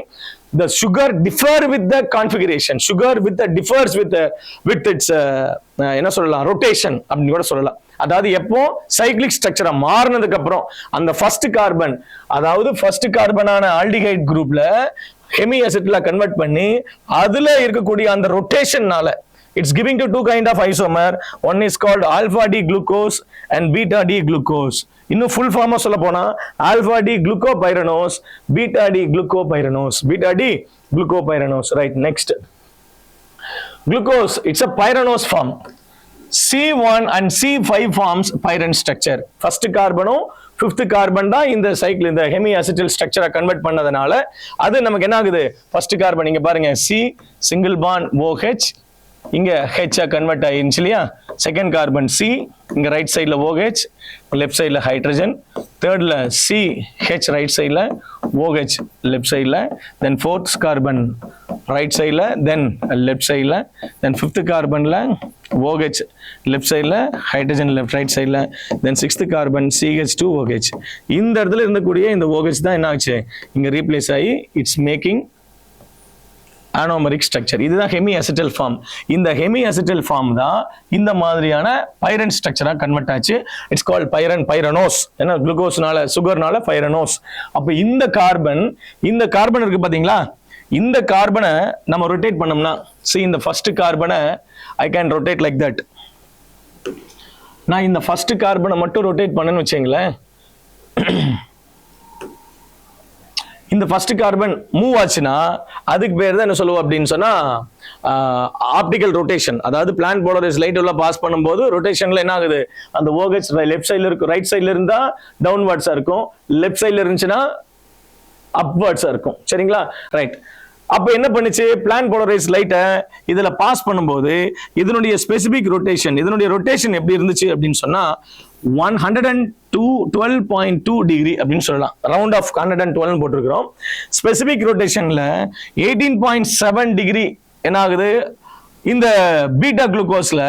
the sugar differ with the configuration, differs with its என்ன சொல்லலாம், rotation அப்படின்னு கூட சொல்லலாம். அதாவது எப்போ cyclic structure மாறினதுக்கு அப்புறம் அந்த ஃபர்ஸ்ட் கார்பன், அதாவது ஃபர்ஸ்ட் கார்பனான ஆல்டிஹைட் குரூப்ல ஹெமி அசிட்ல கன்வெர்ட் பண்ணி அதுல இருக்கக்கூடிய அந்த ரொட்டேஷன்னால it's giving to two kind of isomer. One is called alpha D glucose and beta D glucose. இன்னும் full form சொல்ல போனா alpha D glucopyranose, beta D glucopyranose. Right, next. Glucose, it's a pyranose form. C1 and C5 forms pyrene structure. First carbon, fifth carbon தான் இந்த cycle, இந்த Hemi அசிட்டில் ஸ்ட்ரக்சரை convert பண்ணதுனால அது நமக்கு என்ன ஆகுது? ஃபர்ஸ்ட் கார்பன் இங்க பாருங்க, C சிங்கிள் பாண்ட் OH, இங்க H கன்வெர்ட் ஆயிருச்சு இல்லையா? செகண்ட் கார்பன் C, இங்க ரைட் சைடுல OH, லெஃப்ட் சைடுல ஹைட்ரஜன், தேர்ட்ல CH ரைட் சைடுல, OH லெஃப்ட் சைடுல, தென் ஃபோர்த் கார்பன் ரைட் சைடுல, தென் லெஃப்ட் சைடுல, தென் ஃபிஃப்த் கார்பன்ல OH லெஃப்ட் சைடுல, ஹைட்ரஜன் லெஃப்ட் ரைட் சைடுல, தென் சிக்ஸ்த் கார்பன் CH2OH. இந்த இடத்துல இருந்தக்கூடிய இந்த OH தான் என்ன ஆச்சு? இங்க ரீப்ளேஸ் ஆகி இட்ஸ் மேக்கிங் anomeric structure. இதுதான் ஹெமி அசிட்டல் ஃபார்ம். இந்த ஹெமி அசிட்டல் ஃபார்ம் தான் இந்த மாதிரியான பைரன் ஸ்ட்ரக்சரா கன்வெர்ட் ஆச்சு. It's called pyranose. ஏன்னா குளுக்கோஸ்னால, சுகர்னால பைரனோஸ். அப்ப இந்த கார்பன் இருக்கு பாத்தீங்களா? இந்த கார்பனை நம்ம ரொட்டேட் பண்ணோம்னா, see இந்த ஃபர்ஸ்ட் கார்பனை I can rotate like that. நான் இந்த ஃபர்ஸ்ட் கார்பனை மட்டும் ரொட்டேட் பண்ணேன்னு வச்சுங்களேன், இந்த ஃபர்ஸ்ட் கார்பன் மூவ் ஆச்சுன்னா அதுக்கு பேர் தான் என்ன சொல்லுவோம் அப்படின்னு சொன்னா ஆப்டிகல் ரொட்டேஷன். அதாவது பிளான் போலரைஸ் லைட் உள்ள பாஸ் பண்ணும்போது ரொட்டேஷன்ல என்ன ஆகுது? அந்த OH லெஃப்ட் சைடுல இருக்கும், ரைட் சைடுல இருந்தா டவுன்வர்ட்ஸா இருக்கும், லெஃப்ட் சைடுல இருந்துச்சுன்னா அப்வர்ட்ஸா இருக்கும். சரிங்களா? ரைட். அப்ப என்ன பண்ணுச்சு? பிளான் போலரைஸ் லைட்டை இதுல பாஸ் பண்ணும்போது இதனுடைய ஸ்பெசிபிக் ரொட்டேஷன், இதனுடைய ரொட்டேஷன் எப்படி இருந்துச்சு அப்படின்னு சொன்னா 112.2 டிகிரி அப்படின்னு சொல்லலாம். ரவுண்ட் ஆஃப் 112 போட்டிருக்கிறோம். ஸ்பெசிபிக் ரொட்டேஷன்ல 18.7 டிகிரி என்ன ஆகுது? இந்த பீட்டா குளுக்கோஸ்ல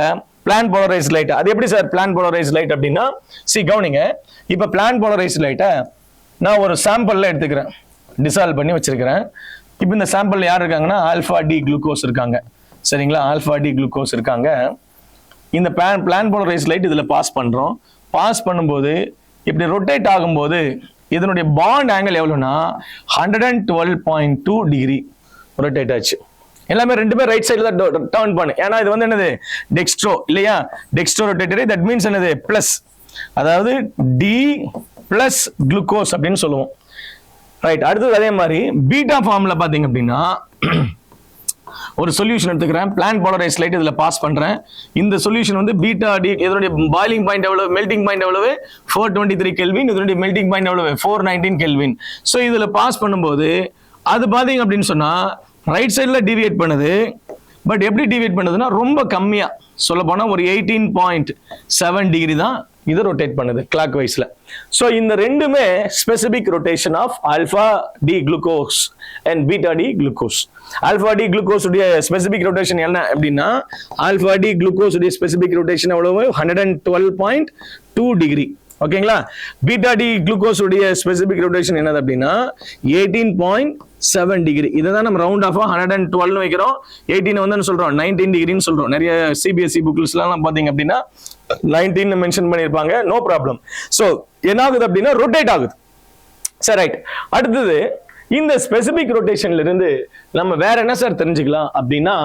பிளான் போலரைஸ் லைட். அது எப்படி சார் பிளான் போலரைஸ் லைட் அப்படின்னா, கவனிங்க. இப்ப பிளான் போலரைஸ் லைட்டை நான் ஒரு சாம்பிள்ல எடுத்துக்கிறேன், டிசால்வ் பண்ணி வச்சிருக்கிறேன். இப்ப இந்த சாம்பிள் யார் இருக்காங்கன்னா ஆல்பா டி குளுக்கோஸ் இருக்காங்க. சரிங்களா? ஆல்பா டி குளுக்கோஸ் இருக்காங்க. இந்த பிளான் போலரைஸ் லைட் இதுல பாஸ் பண்றோம். பாஸ் பண்ணும்போது இப்படி ரொட்டேட் ஆகும்போது இதனுடைய பாண்ட் ஆங்கிள் எவ்வளவுனா 112.2 டிகிரி ரொட்டேட் ஆச்சு. எல்லாமே ரெண்டுமே ரைட் சைடுல தான் டர்ன் பண்ணு. ஏன்னா இது வந்து என்னது? டெக்ஸ்ட்ரோ இல்லையா? Dextro rotatory. தட் மீன்ஸ் என்னது? பிளஸ், அதாவது டி பிளஸ் குளுக்கோஸ் அப்படின்னு சொல்லுவோம். ரைட். அடுத்தது அதே மாதிரி பீட்டா ஃபார்ம்ல பாத்தீங்க அப்படின்னா ஒரு சொல்யூஷன் எடுத்துக்கிறேன், பிளான் போலரைஸ் லைட் இதுல பாஸ் பண்றேன். இந்த சொல்யூஷன் வந்து பீட்டா டி, இதனுடைய பாயிலிங் பாயிண்ட் எவ்வளவு, மெல்டிங் பாயிண்ட் எவ்வளவு 423 கெல்வின், இதனுடைய மெல்டிங் பாயிண்ட் எவ்வளவு 419 கெல்வின். ஸோ இதுல பாஸ் பண்ணும்போது அது பாத்தீங்க அப்படின்னு சொன்னா ரைட் சைட்ல டிவியேட் பண்ணுது. பட் எப்படி டிவியேட் பண்ணுதுன்னா ரொம்ப கம்மியா, சொல்ல போனா ஒரு 18.7 டிகிரி தான் இது ரொட்டேட் பண்ணுது கிளாக் வைஸ்ல. சோ இந்த ரெண்டுமே specific rotation of alpha D glucose and beta D glucose. Alpha D glucose உடைய ஸ்பெசிபிக் ரொட்டேஷன் என்ன அப்படின்னா, ஆல்பா டி குளுக்கோஸ் உடைய ஸ்பெசிபிக் ரொட்டேஷன் எவ்வளவு? 112.2 டிகிரி. ஓகேங்களா? பீட்டா டி குளுக்கோஸ் உடைய ஸ்பெசிபிக் ரொட்டேஷன் என்னது அப்படின்னா 18.7 டிகிரி. இதை தான் நம்ம ரவுண்ட் ஆஃப் 112 வைக்கிறோம். 18 வந்து சொல்றோம் 19 டிகிரின்னு சொல்றோம். நிறைய சிபிஎஸ்இ புக்ஸ்லாம் பாத்தீங்க அப்படின்னா 19 மென்ஷன் பண்ணிருப்பாங்க. No problem. சோ என்ன ஆகுது அப்படின்னா ரொட்டேட் ஆகுது. சரி, ரைட். அடுத்தது இந்த ஸ்பெசிபிக் ரொட்டேஷன்ல இருந்து நம்ம வேற என்ன சார் தெரிஞ்சுக்கலாம் அப்படின்னா,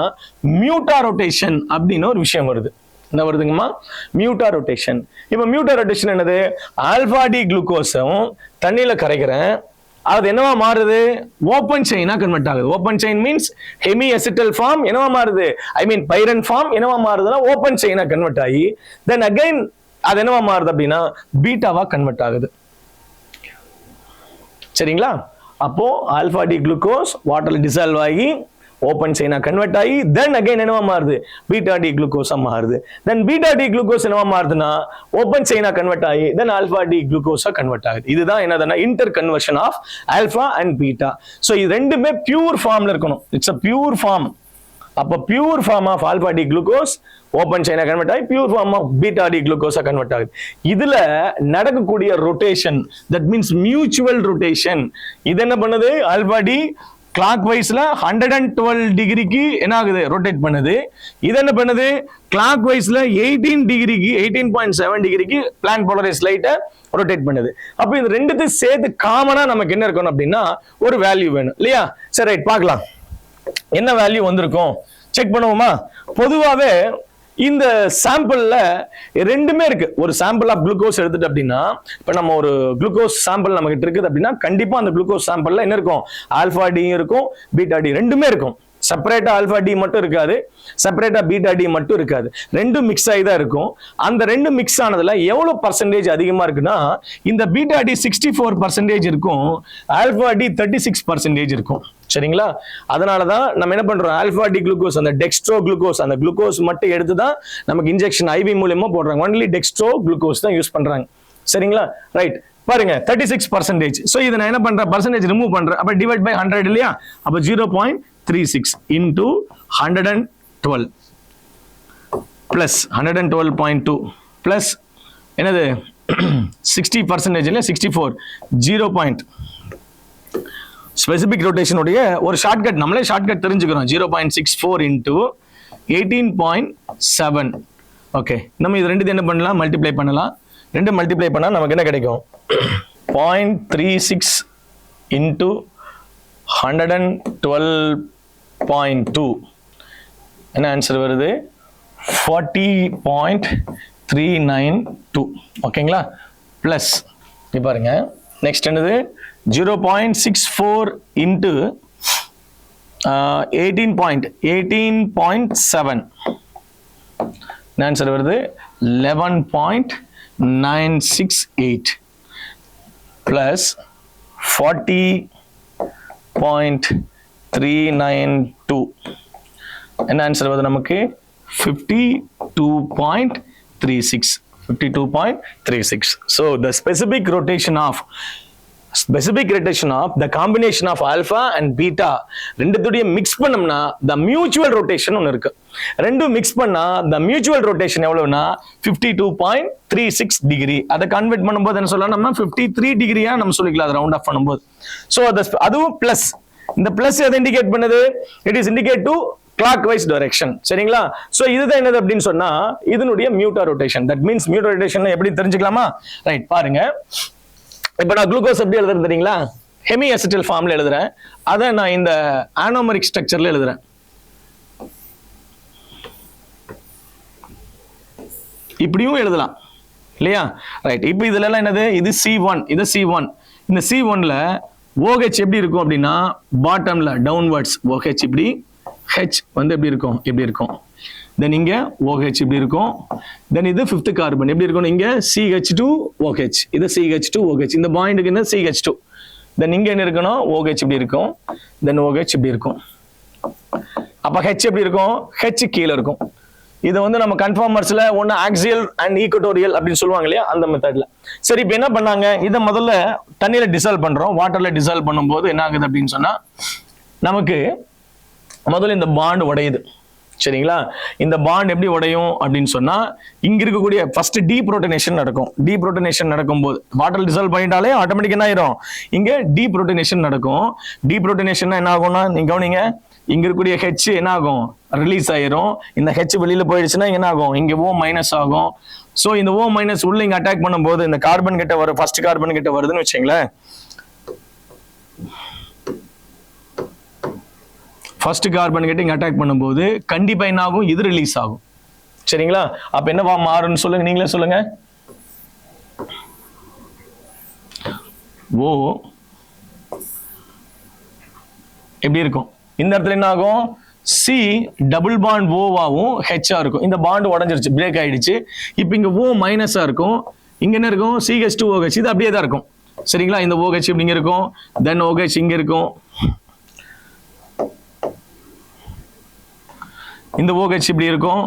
மியூட்டா ரொட்டேஷன் அப்படின்னு ஒரு விஷயம் வருது. என்ன வருதுங்கம்மா? Mutarotation. இப்ப மியூட்டா ரொட்டேஷன் என்னது? ஆல்பா டி குளுக்கோஸும் தண்ணியில கரைக்கிறேன், அது என்னவா மாறுது? ஓப்பன் செயினா கன்வெர்ட் ஆகுது. Open chain means Hemi acetyl form என்னவா மாறுது? ஐ மீன் பைரன் ஃபார்ம் என்னவா மாறுதுன்னா ஓப்பன் செயினா கன்வெர்ட் ஆகி தென் அகைன் அது என்னவா மாறுது அப்படின்னா பீட்டாவா கன்வெர்ட் ஆகுது. சரிங்களா? அப்போ ஆல்பா டி குளுக்கோஸ் வாட்டர்ல டிசால்வ் ஆகி ஓப்பன் செயினா கன்வெர்ட் ஆகி தென் அகைன் என்னவா மாறுது, பீட்டா டி குளுக்கோஸா மாறுது. தென் பீட்டா டி குளுக்கோஸ் என்னவா மாறுதுன்னா ஓப்பன் செயினா கன்வெர்ட் ஆகி தென் ஆல்பா டி குளுக்கோஸா கன்வெர்ட் ஆகுது. இதுதான் என்னதுன்னா inter conversion of alpha and beta. So இது ரெண்டுமே பியூர் ஃபார்ம்ல இருக்கணும். It's a pure form. அப்ப pure form of alpha D glucose open செயினா கன்வெர்ட் ஆகி pure form of beta D குளுக்கோஸா கன்வெர்ட் ஆகுது. இதுல நடக்கக்கூடிய rotation, that means mutual rotation. இது என்ன பண்ணுது, ஆல்பா டி கிளாக் வைஸ்ல 112 டிகிரிக்கு என்ன ஆகுது, ரொட்டேட் பண்ணுது. இது என்ன பண்ணுது, கிளாக் வைஸ்ல 18 டிகிரிக்கு 18.7 டிகிரிக்கு பிளாங்க் போலரைஸ் லைட்டை ரொட்டேட் பண்ணுது. அப்ப இது ரெண்டுத்தையும் சேர்த்து காமனா நமக்கு என்ன இருக்கணும் அப்படின்னா ஒரு வேல்யூ வேணும் இல்லையா? சரி ரைட், பார்க்கலாம் என்ன வேல்யூ வந்திருக்கும் செக் பண்ணுவோமா. பொதுவாவே இந்த சாம்பிள்ல ரெண்டுமே இருக்கு. ஒரு சாம்பிள் ஆஃப் குளுக்கோஸ் எடுத்துட்டு அப்படின்னா, இப்ப நம்ம ஒரு குளுக்கோஸ் சாம்பிள் நம்ம கிட்ட இருக்குது அப்படின்னா கண்டிப்பா அந்த குளுக்கோஸ் சாம்பிள்ல என்ன இருக்கும், ஆல்பா டி இருக்கும், பீட்டா டி ரெண்டுமே இருக்கும். செப்பரேட்டா ஆல்பா டி மட்டும் இருக்காது, செப்பரேட்டா பீட்டா டி மட்டும் இருக்காது, ரெண்டும் மிக்ஸ் ஆகி தான் இருக்கும். அந்த ரெண்டு மிக்ஸ் ஆனதுல எவ்வளவு பர்சன்டேஜ் அதிகமா இருக்குன்னா, இந்த பீட்டா டி 64% இருக்கும், ஆல்பா டி 36% இருக்கும். சரிங்களா? அதனாலதான் நம்ம என்ன பண்றோம், ஆல்பா டி குளுக்கோஸ் அந்த டெக்ஸ்ட்ரோ குளுக்கோஸ் அந்த குளுக்கோஸ் மட்டும் எடுத்து தான் நமக்கு இன்ஜெக்ஷன் ஐவி மூலமா போடுறாங்க. ஒன்லி டெக்ஸ்ட்ரோ குளுக்கோஸ் தான் யூஸ் பண்றாங்க. சரிங்களா? ரைட், பாருங்க 36%. சோ இதை நான் என்ன பண்றேன், பர்சன்டேஜ் ரிமூவ் பண்றேன். அப்ப டிவைட் பை 100 இல்லையா? அப்ப 0.36 into 112 plus 112.2 plus என்னது 60% இல்ல 64 0. ஸ்பெசிபிக் ரொட்டேஷன் உடைய ஒரு ஷார்ட்கட் நம்மளே ஷார்ட்கட் தெரிஞ்சுக்கிறோம். 0.64 into 18.7. ஓகே, நம்ம இது ரெண்டு என்ன பண்ணலாம், மல்டிப்ளை பண்ணலாம். ரெண்டு மல்டிப்ளை பண்ணா நமக்கு என்ன கிடைக்கும், 0.36 into 112.2 என்ன ஆன்சர் வருது, 40.392. ஓகேங்களா? பிளஸ் இப்ப பாருங்க நெக்ஸ்ட் என்னது 0.64 into 18.7 ஆன்சர் வருது 11.968 plus 40.392 என்ன ஆன்சர் வருது நமக்கு 52.36. So the specific rotation of the combination of alpha and beta ரெண்டுத்துடைய மிக்ஸ் பண்ணோம்னா the mutual rotation ஒன்னு இருக்கு. ரெண்டும் மிக்ஸ் பண்ணா the mutual rotation எவ்வளவுனா 52.36 டிகிரி. அதை கன்வெர்ட் பண்ணும்போது என்ன சொல்லலாம், நம்ம 53 டிகிரியா நம்ம சொல்லிக்கலாம் அது ரவுண்ட் ஆஃப் பண்ணும்போது. சோ அதுவும் பிளஸ். இந்த பிளஸ் எதை இண்டிகேட் பண்ணுது, it is indicate to clockwise direction. சரிங்களா? சோ இதுதான் என்னது அப்படின்னு சொன்னா இதனுடைய மியூட்டா ரொட்டேஷன். தட் மீன்ஸ் மியூட்டா ரொட்டேஷன் எப்படி தெரிஞ்சுக்கலாமா? ரைட், பாருங்க இப்ப நான் குளுக்கோஸ் எப்படி எழுதுறேன் தெரியுங்களா, ஹெமி அசிட்டில் ஃபார்ம்ல எழுதுறேன். அதை நான் இந்த ஆனோமரிக் ஸ்ட்ரக்சர்ல எழுதுறேன். இப்படியும் எழுதலாம் இல்லையா? ரைட், இப்போ இதுல எல்லாம் என்னது, இது C1, இது C1. இந்த C1ல OH எப்படி இருக்கும் அப்படின்னா பாட்டம்ல டவுன்வர்ட்ஸ் OH இப்படி, H வந்து எப்படி இருக்கும், இப்படி இருக்கும். தென் இங்க OH இப்படி இருக்கும். தென் இது 5th கார்பன் எப்படி இருக்கும், இங்க CH2OH, இது CH2OH. இந்த பாயிண்டுக்கு என்ன CH2. தென் இங்க என்ன இருக்கணும், OH இப்படி இருக்கும். தென் OH இப்படி இருக்கும். அப்ப H எப்படி இருக்கும், H கீழே இருக்கும். இது வந்து நம்ம கன்ஃபார்மர்ஸ்ல ஒன்னு ஆக்சியல் அண்ட் ஈக்குவட்டோரியல் அப்படின்னு சொல்லுவாங்க இல்லையா, அந்த மெத்தட்ல. சரி, இப்போ என்ன பண்ணாங்க, இதை முதல்ல தண்ணியில டிசால்வ் பண்றோம். வாட்டர்ல டிசால்வ் பண்ணும்போது என்ன ஆகுது அப்படின்னு சொன்னா நமக்கு முதல்ல இந்த பாண்ட் உடையுது. சரிங்களா? இந்த பாண்ட் எப்படி உடையும் அப்படின்னு சொன்னா இங்க இருக்கக்கூடிய ஃபர்ஸ்ட் டீப்ரோட்டனேஷன் நடக்கும். டீப்ரோட்டனேஷன் நடக்கும்போது வாட்டர் டிசால்வ் பண்ணிட்டாலே ஆட்டோமேட்டிக் என்ன ஆயிரும், இங்க டீப்ரோட்டனேஷன் நடக்கும். டீப்ரோட்டனேஷன் என்ன ஆகும்னா நீங்க கவனிங்க, இங்க இருக்கக்கூடிய H என்ன ஆகும், ரிலீஸ் ஆயிரும். இந்த H வெளியில போயிடுச்சுன்னா என்ன ஆகும், இங்க O மைனஸ் ஆகும். சோ இந்த O மைனஸ் உள்ள இங்க அட்டாக் பண்ணும்போது இந்த கார்பன் கிட்ட வரும், ஃபர்ஸ்ட் கார்பன் கிட்ட வருதுன்னு வச்சுங்களேன். ஃபர்ஸ்ட் கார்பன் கிட்ட இங்க அட்டாக் பண்ணும்போது கண்டிப்பா என்ன ஆகும், இது ரிலீஸ் ஆகும். சரிங்களா? அப்ப என்னவா மாறும்னு சொல்லுங்க, நீங்களே சொல்லுங்க. ஓ எப்படி இருக்கும், இந்த இடத்துல என்ன ஆகும், சி டபுள் பாண்ட் ஓவாவும் ஹெச்ஆ இருக்கும். இந்த பாண்ட் உடஞ்சிருச்சு, பிரேக் ஆயிடுச்சு. இப்போ இங்க ஓ மைனஸா இருக்கும், இங்க என்ன இருக்கும், CH2OH. இது அப்படியே தான் இருக்கும். சரிங்களா? இந்த OH இங்க இருக்கும், தென் OH இங்க இருக்கும். இந்த OH இப்படி இருக்கும்,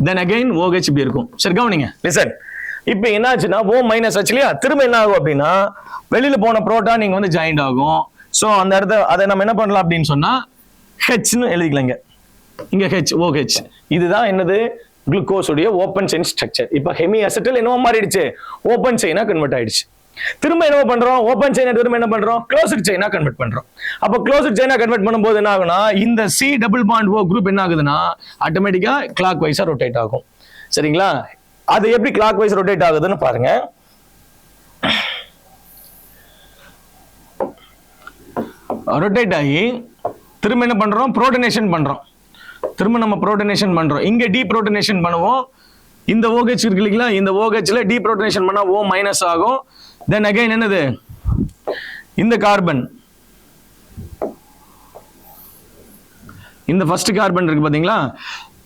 தென் அகைன் OH இப்படி இருக்கும். சரி கவனிங்க, லிசன். இப்போ என்னாச்சுன்னா O மைனஸ் ஆச்சுலையா, திரும்ப என்ன ஆகும் அப்படின்னா வெளியில போன புரோட்டான் நீங்க வந்து ஜாயிண்ட் ஆகும். ஸோ அந்த இடத்த அதை நம்ம என்ன பண்ணலாம் அப்படின்னு சொன்னா ஹெச்னு எழுதிக்கலாங்க. இங்க H OH இதுதான் என்னது குளுக்கோஸ் உடைய ஓப்பன் செயின் ஸ்ட்ரக்சர். இப்போ ஹெமி அசிட்டல் என்னவோ மாறிடுச்சு, ஓப்பன் செயினா கன்வெர்ட் ஆயிடுச்சு. திரும்ப என்ன பண்றோம், ஓப்பன் செயினை திரும்ப என்ன பண்றோம், க்ளோஸ்ட் செயினா கன்வெர்ட் பண்றோம். அப்போ க்ளோஸ்ட் செயினா கன்வெர்ட் பண்ணும்போது என்ன ஆகுனா இந்த C double bond O group என்ன ஆகுதுன்னா ஆட்டோமேட்டிக்கா கிளாக் வைஸா ரொட்டேட் ஆகும். சரிங்களா? அது எப்படி கிளாக் வைஸ் ரொட்டேட் ஆகுதுன்னு பாருங்க. ரொட்டேட் ஆகி திரும்ப என்ன பண்றோம், புரோட்டனேஷன் பண்றோம். திரும்ப நம்ம புரோட்டனேஷன் பண்றோம். இங்க டீப்ரோட்டனேஷன் பண்ணுவோம். இந்த OH இருக்கு இல்லைங்களா, இந்த OHல டீப்ரோட்டனேஷன் பண்ணா O மைனஸ் ஆகும். தென் அகைன் என்னது, இந்த கார்பன், இந்த ஃபர்ஸ்ட் கார்பன் இருக்கு பாத்தீங்களா,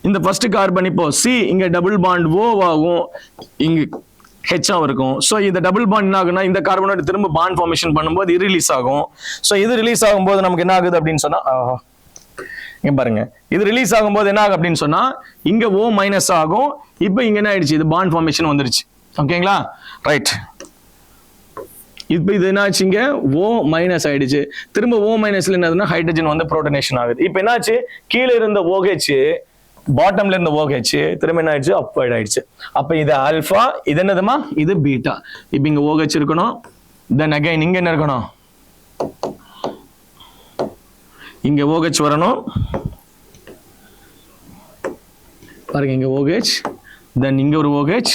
இந்த ஃபர்ஸ்ட் கார்பன் இப்போ C இங்க டபுள் பாண்ட் O ஆகும், இங்க H இருக்கும். ஸோ இந்த டபுள் பாண்ட் என்ன ஆகுனா இந்த கார்பனோட திரும்ப பாண்ட் ஃபார்மேஷன் பண்ணும்போது இது ரிலீஸ் ஆகும். ஸோ இது ரிலீஸ் ஆகும்போது நமக்கு என்ன ஆகுது அப்படின்னு சொன்னா இங்க பாருங்க, இது ரிலீஸ் ஆகும்போது என்ன ஆகும் அப்படின்னு சொன்னா இங்க O மைனஸ் ஆகும். இப்போ இங்க என்ன ஆயிடுச்சு, இது பாண்ட் ஃபார்மேஷன் வந்துருச்சு. ஓகேங்களா, ரைட். இப்போ இது என்னாச்சு, இங்க O மைனஸ் ஆயிடுச்சு. திரும்ப O மைனஸ்ல என்னதுன்னா ஹைட்ரஜன் வந்து புரோட்டனேஷன் ஆகுது. இப்போ என்னாச்சு, கீழே இருந்த OH பாட்டம்ல இருந்த OH திரும்ப என்ன ஆயிடுச்சு, அப்வர்ட் ஆயிடுச்சு. அப்ப இது ஆல்பா, இது என்னதுமா, இது பீட்டா. இப்போ இங்க OH இருக்கணும், தென் அகைன் இங்க என்ன இருக்கணும், இங்க OH வரணும். பாருங்க இங்க OH, தென் இங்க ஒரு OH,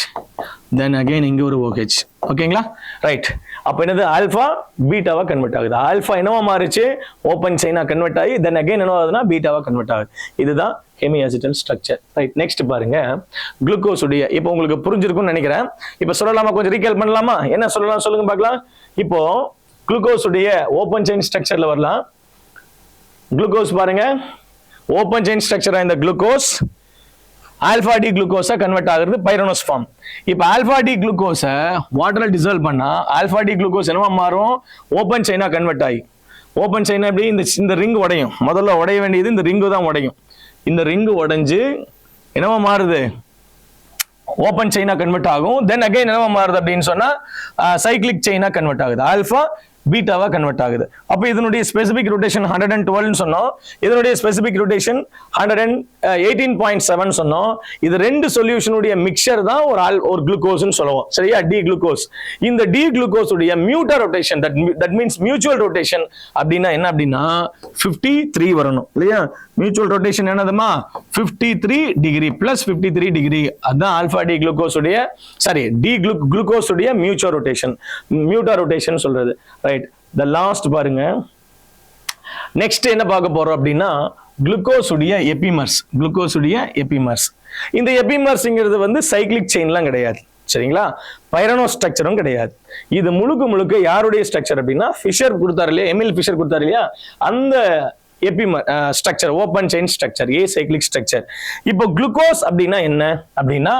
தென் அகைன் இங்க ஒரு OH. ஓகேங்களா, ரைட். அப்ப என்னது, ஆல்பா பீட்டாவா கன்வெர்ட் ஆகுது. ஆல்பா என்னவா மாறிச்சு, ஓப்பன் செயினா கன்வெர்ட் ஆகி தென் அகைன் என்ன ஆகுதுன்னா பீட்டாவா கன்வெர்ட் ஆகுது. இதுதான் ஹெமிஅசிட்டல் ஸ்ட்ரக்சர். ரைட், நெக்ஸ்ட் பாருங்க குளுக்கோஸ் உடைய. இப்போ உங்களுக்கு புரிஞ்சிருக்கும்னு நினைக்கிறேன். இப்போ சொல்லலாமா, கொஞ்சம் ரீகால் பண்ணலாமா, என்ன சொல்லலாம் சொல்லுங்க பார்க்கலாம். இப்போ குளுக்கோஸ் உடைய ஓப்பன் செயின் ஸ்ட்ரக்சர்ல வரலாம். குளுக்கோஸ் பாருங்க, ஓப்பன் செயின் ஸ்ட்ரக்சரா இந்த குளுக்கோஸ் ஆல்பா டி குளுக்கோஸா கன்வெர்ட் ஆகுறது பைரனோஸ் ஃபார்ம். இப்போ ஆல்பா டி குளுக்கோஸை வாட்டர்ல டிசால்வ் பண்ணா ஆல்பா டி குளுக்கோஸ் என்னவா மாறும், ஓப்பன் செயினா கன்வெர்ட் ஆகி. ஓப்பன் செயின் எப்படி, இந்த ரிங் உடையும். முதல்ல உடைய வேண்டியது இந்த ரிங்கு தான் உடையும். இந்த ரிங்கு உடைஞ்சு என்னவா மாறுது, ஓப்பன் செயினா கன்வெர்ட் ஆகும். தென் அகைன் என்னவா மாறுது அப்படின்னு சொன்னா சைக்ளிக் செயினா கன்வெர்ட் ஆகுது. ஆல்பா பீட்டாவா கன்வெர்ட் ஆகுது. அப்ப இதனுடைய ஸ்பெசிபிக் ரொட்டேஷன் 112 சொன்னோம், இதனுடைய ஸ்பெசிபிக் ரொட்டேஷன் 118.7 சொன்னோம். இது ரெண்டு சொல்யூஷனுடைய மிக்சர் தான் ஒரு குளுக்கோஸ்னு சொல்லுவோம். சரியா, டி குளுக்கோஸ். இந்த டி குளுக்கோஸ் உடைய muta rotation, that means mutual rotation அப்படின்னா என்ன அப்படின்னா 53 வரணும் இல்லையா. மியூச்சுவல் ரொட்டேஷன் என்னதுமா 53 டிகிரி பிளஸ் 53 டிகிரி. அதான் ஆல்பா டி குளுக்கோஸ் உடைய, சாரி டி குளுக்கோஸ் உடைய மியூச்சுவல் ரொட்டேஷன், மியூட்டா ரொட்டேஷன் சொல்றது. ரைட், த லாஸ்ட் பாருங்க. நெக்ஸ்ட் என்ன பார்க்க போறோம் அப்படின்னா குளுக்கோஸ் உடைய எபிமர்ஸ். குளுக்கோஸ் உடைய எபிமர்ஸ். இந்த எபிமர்ஸ்ங்கிறது வந்து சைக்ளிக் செயின்லாம் கிடையாது. சரிங்களா, பைரனோ ஸ்ட்ரக்சரும் கிடையாது. இது முழுக்க யாருடைய ஸ்ட்ரக்சர் அப்படின்னா ஃபிஷர் கொடுத்தாரு இல்லையா, எமில் ஃபிஷர் கொடுத்தாரு இல்லையா, அந்த epimer structure, open chain structure, a cyclic structure. இப்போ குளுக்கோஸ் அப்படின்னா என்ன அப்படின்னா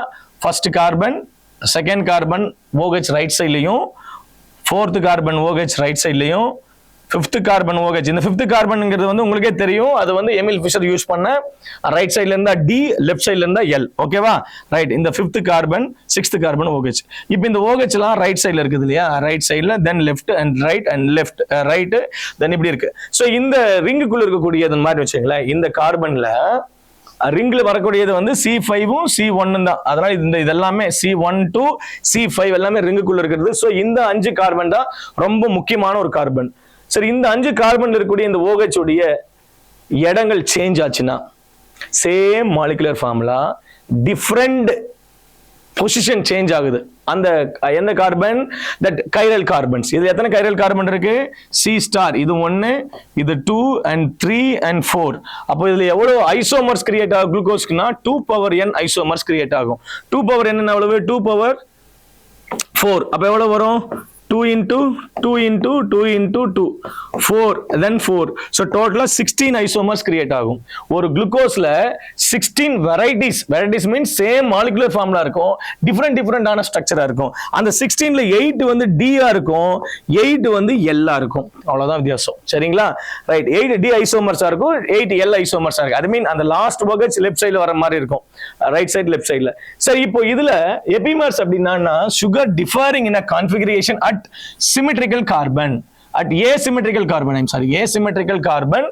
first carbon, second carbon OH right சைட்லையும், ஃபோர்த் கார்பன் OH ரைட் சைட்லையும், ஃபிஃப்த் கார்பன் OH. இந்த ஃபிஃப்த் கார்பன்ங்கிறது வந்து உங்களுக்கே தெரியும், அது வந்து எமில் ஃபிஷர் யூஸ் பண்ண ரைட் சைட்ல இருந்தா டி, லெஃப்ட் சைட்ல இருந்தா எல். ஓகேவா, ரைட். இந்த fifth carbon, sixth carbon OH. இப்போ இந்த OH எல்லாம் ரைட் சைட்ல இருக்குது இல்லையா, ரைட் சைட்ல, then left and right and left right, then இப்படி இருக்கு. ஸோ இந்த ரிங்குக்குள்ள இருக்கக்கூடியது மாதிரி வச்சுங்களேன், இந்த கார்பன்ல ரிங்ல வரக்கூடியது வந்து C5ம் C1 தான். அதனால இதெல்லாமே C1 to C5 எல்லாமே ரிங்குக்குள்ள இருக்கிறது. ஸோ இந்த 5 கார்பன் தான் ரொம்ப முக்கியமான ஒரு கார்பன். சரி, இந்த 5 கார்பன் இருக்கக்கூடிய இந்த OH உடைய இடங்கள் சேஞ்ச் ஆச்சுன்னா same molecular formula, different position change ஆகுது. அந்த எந்த கார்பன், தட் கைரல் கார்பன்ஸ். இது எத்தனை கைரல் கார்பன் இருக்கு, C ஸ்டார், இது 1, இது 2 and 3 and 4. அப்போ இதுல எவ்வளவு ஐசோமர்ஸ் கிரியேட் ஆகும் குளுக்கோஸ்க்குனா 2n ஐசோமர்ஸ் கிரியேட் ஆகும். 2n எவ்வளவு, 2 power 4. அப்ப எவ்வளவு வரும், 2 into 2 into 2 into 2 4 then 4 so total 16 isomers create ஆகும் ஒரு குளுக்கோஸ்ல 16 varieties means same molecular formula இருக்கும் different ஆன ஸ்ட்ரக்சரா இருக்கும் அந்த 16ல 8 வந்து D ஆ இருக்கும் 8 வந்து L ஆ இருக்கும் அவ்வளவுதான் வித்தியாசம் சரிங்களா ரைட் 8 D isomers ஆ இருக்கும் 8 L isomers ஆ இருக்கும் அது மீன் அந்த லாஸ்ட் வகை லெஃப்ட் சைடுல வர மாதிரி இருக்கும் ரைட் சைடு லெஃப்ட் சைடுல சரி இப்போ இதுல எபிமர்ஸ் அப்படின்னா sugar differing in a configuration at symmetrical carbon at asymmetrical carbon asymmetrical carbon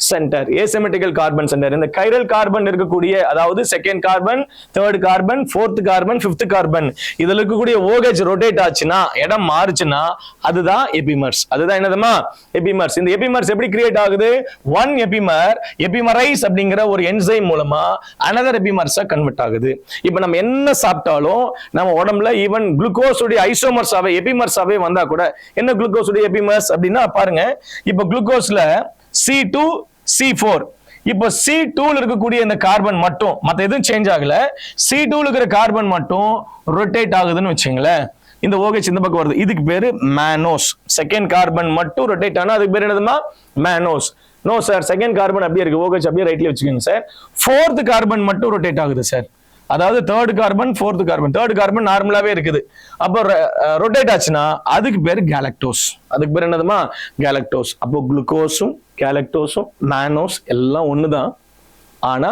center asymmetrical carbon center இந்த chiral carbon இருக்கக்கூடிய அதாவது second carbon third carbon fourth carbon fifth carbon இதுல இருக்கக்கூடிய OH ரொட்டேட் ஆச்சுன்னா இடம் மாறுச்சுன்னா அதுதான் எபிமர்ஸ் அதுதான் என்னதுமா எபிமர்ஸ் இந்த எபிமர்ஸ் எப்படி கிரியேட் ஆகுது ஒன் எபிமரைஸ் அப்படிங்கிற ஒரு என்சைம் மூலமா another எபிமர்ஸா கன்வெர்ட் ஆகுது இப்போ நம்ம என்ன சாப்பிட்டாலும் நம்ம உடம்புல ஈவன் குளுக்கோஸ் உடைய ஐசோமர்ஸாவே எபிமர்ஸாவே வந்தா கூட என்ன குளுக்கோஸ் உடைய எபிமர்ஸ் அப்படின்னா பாருங்க இப்போ குளுக்கோஸ்ல C2 C4 இப்போ C2 ல இருக்கக்கூடிய இந்த கார்பன் மட்டும் மத்த எதுவும் சேஞ்ச் ஆகல C2 ல இருக்கிற கார்பன் மட்டும் ரொட்டேட் ஆகுதுன்னு வெச்சீங்களேன் இந்த OH இந்த பக்கம் வருது இதுக்கு பேரு மேனோஸ் செகண்ட் கார்பன் மட்டும் ரொட்டேட் ஆனா அதுக்கு பேர் என்னதுமா mannose no sir second carbon அப்படியே இருக்கு OH அப்படியே ரைட்ல வச்சுக்கோங்க சார் ஃபோர்த் கார்பன் மட்டும் ரொட்டேட் ஆகுது சார் அதாவது third carbon fourth carbon third carbon நார்மலாவே இருக்குது அப்போ ரொட்டேட் ஆச்சுன்னா அதுக்கு பேர் கேலக்டோஸ் அதுக்கு பேர் என்னதுமா கேலக்டோஸ் அப்போ குளுக்கோஸும் கேலக்டோஸும் மேனோஸ் எல்லாம் ஒண்ணுதான் ஆனா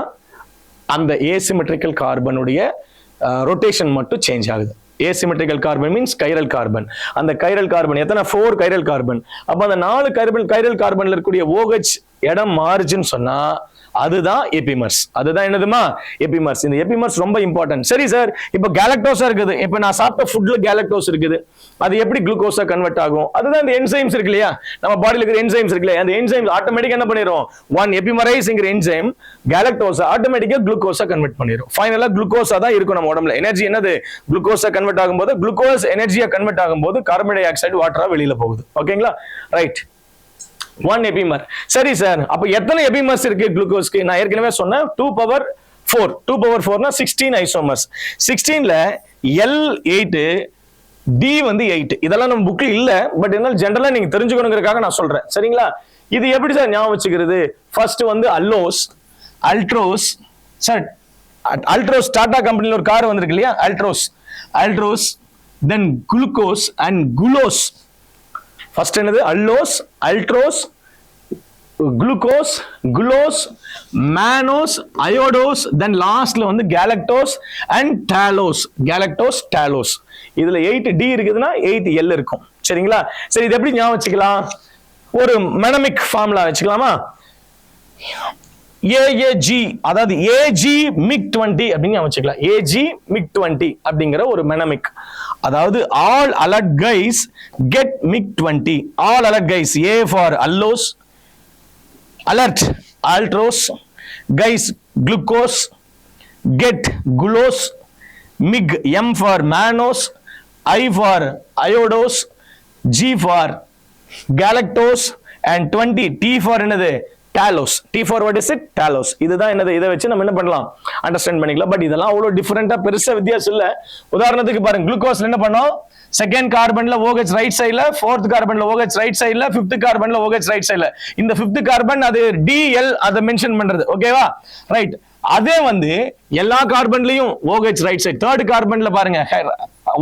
அந்த ஏசிமெட்ரிக்கல் கார்பனுடைய ரொட்டேஷன் மட்டும் சேஞ்ச் ஆகுது asymmetrical carbon means chiral carbon அந்த chiral carbon எத்தனை 4 chiral carbon அப்ப அந்த 4 chiral carbonல இருக்கக்கூடிய OH இடம் மாறுச்சுன்னு சொன்னா அதுதான் எபிமர்ஸ் அதுதான் என்னதுமா எபிமர்ஸ் இந்த எபிமர்ஸ் ரொம்ப இம்பார்ட்டன்ட் சரி சார் இப்போ கேலக்டோஸா இருக்குது இப்போ நான் சாப்பிட்ட ஃபுட்ல கேலக்டோஸ் இருக்குது அது எப்படி குளுக்கோஸா கன்வெர்ட் ஆகும் அதுதான் இந்த என்சைம்ஸ் இருக்கு இல்லையா நம்ம பாடியில இருக்கிற என்சைம்ஸ் இருக்கு இல்லையா அந்த என்சைம்ஸ் ஆட்டோமேட்டிக்கா என்ன பண்ணிரும் ஒன் எபிமரைஸ்ங்கிற என்சைம் கேலக்டோஸா ஆட்டோமேட்டிக்கா குளுக்கோஸா கன்வெர்ட் பண்ணிரும் ஃபைனலா குளுக்கோஸா தான் இருக்கும் நம்ம உடம்புல எனர்ஜி என்னது குளுக்கோஸா கன்வெர்ட் ஆகும்போது குளுக்கோஸ் எனர்ஜியா கன்வெர்ட் ஆகும்போது கார்பன் டை ஆக்சைடு வாட்டரா வெளியில போகுது ஓகேங்களா ரைட் ஒன் எபிமர் சரி சார் அப்ப எத்தனை எபிமர்ஸ் இருக்கு குளுக்கோஸ்க்கு நான் ஏற்கனவே சொன்னேன் 2 power 4 னா 16 ஐசோமர்ஸ் 16ல L8 D வந்து 8 இதெல்லாம் நம்ம புக்ல இல்ல பட் இருந்தாலும் ஜெனரலா நீங்க தெரிஞ்சுக்கணுங்கிறதுக்காக நான் சொல்றேன் சரிங்களா இது எப்படி சார் ஞாபகம் வச்சுக்கிறது ஃபர்ஸ்ட் வந்து அல்ட்ரோஸ் சார் அல்ட்ரோஸ் டாடா கம்பெனில ஒரு கார் வந்திருக்கு இல்லையா அல்ட்ரோஸ் தென் குளுக்கோஸ் அண்ட் குளோஸ் ஃபர்ஸ்ட் என்னது அல்ட்ரோஸ் குளோஸ் மேனோஸ் அயோடோஸ் தென் லாஸ்ட்ல வந்து கேலக்டோஸ் அண்ட் டாலோஸ் இதுல 8D இருக்குதுன்னா 8L இருக்கும் சரிங்களா சரி இது எப்படி ஞாபகம் வச்சுக்கலாம் ஒரு மெனமிக் ஃபார்முலா வச்சுக்கலாமா AAG அதாவது AG MiG-20 அப்படின்னு வச்சுக்கலாம் AG MiG-20 அப்படிங்கிற ஒரு மெனமிக் அதாவது all alert guys get MiG-20 all alert guys A for allos alert altros guys glucose get glucose MiG M for manos I for iodose G for galactose and 20 T for என்னது டாலோஸ் T for what is it டாலோஸ் இதுதான் என்னது இதை வச்சு நம்ம என்ன பண்ணலாம் understand பண்ணிக்கலாம் but இதெல்லாம் அவ்வளவு டிஃபரெண்டா பெருசா வித்தியாசம் இல்ல உதாரணத்துக்கு பாருங்க குளுக்கோஸ்ல என்ன பண்ணோம் செகண்ட் கார்பன்ல OH ரைட் சைடுல ஃபோர்த் கார்பன்ல OH ரைட் சைடுல ஃபிஃப்த் கார்பன்ல OH ரைட் சைடுல இந்த ஃபிஃப்த் கார்பன் அது DL அதை மென்ஷன் பண்றது ஓகேவா ரைட் அதே வந்து எல்லா கார்பன்லயும் OH ரைட் சைடு தேர்ட் கார்பன்ல பாருங்க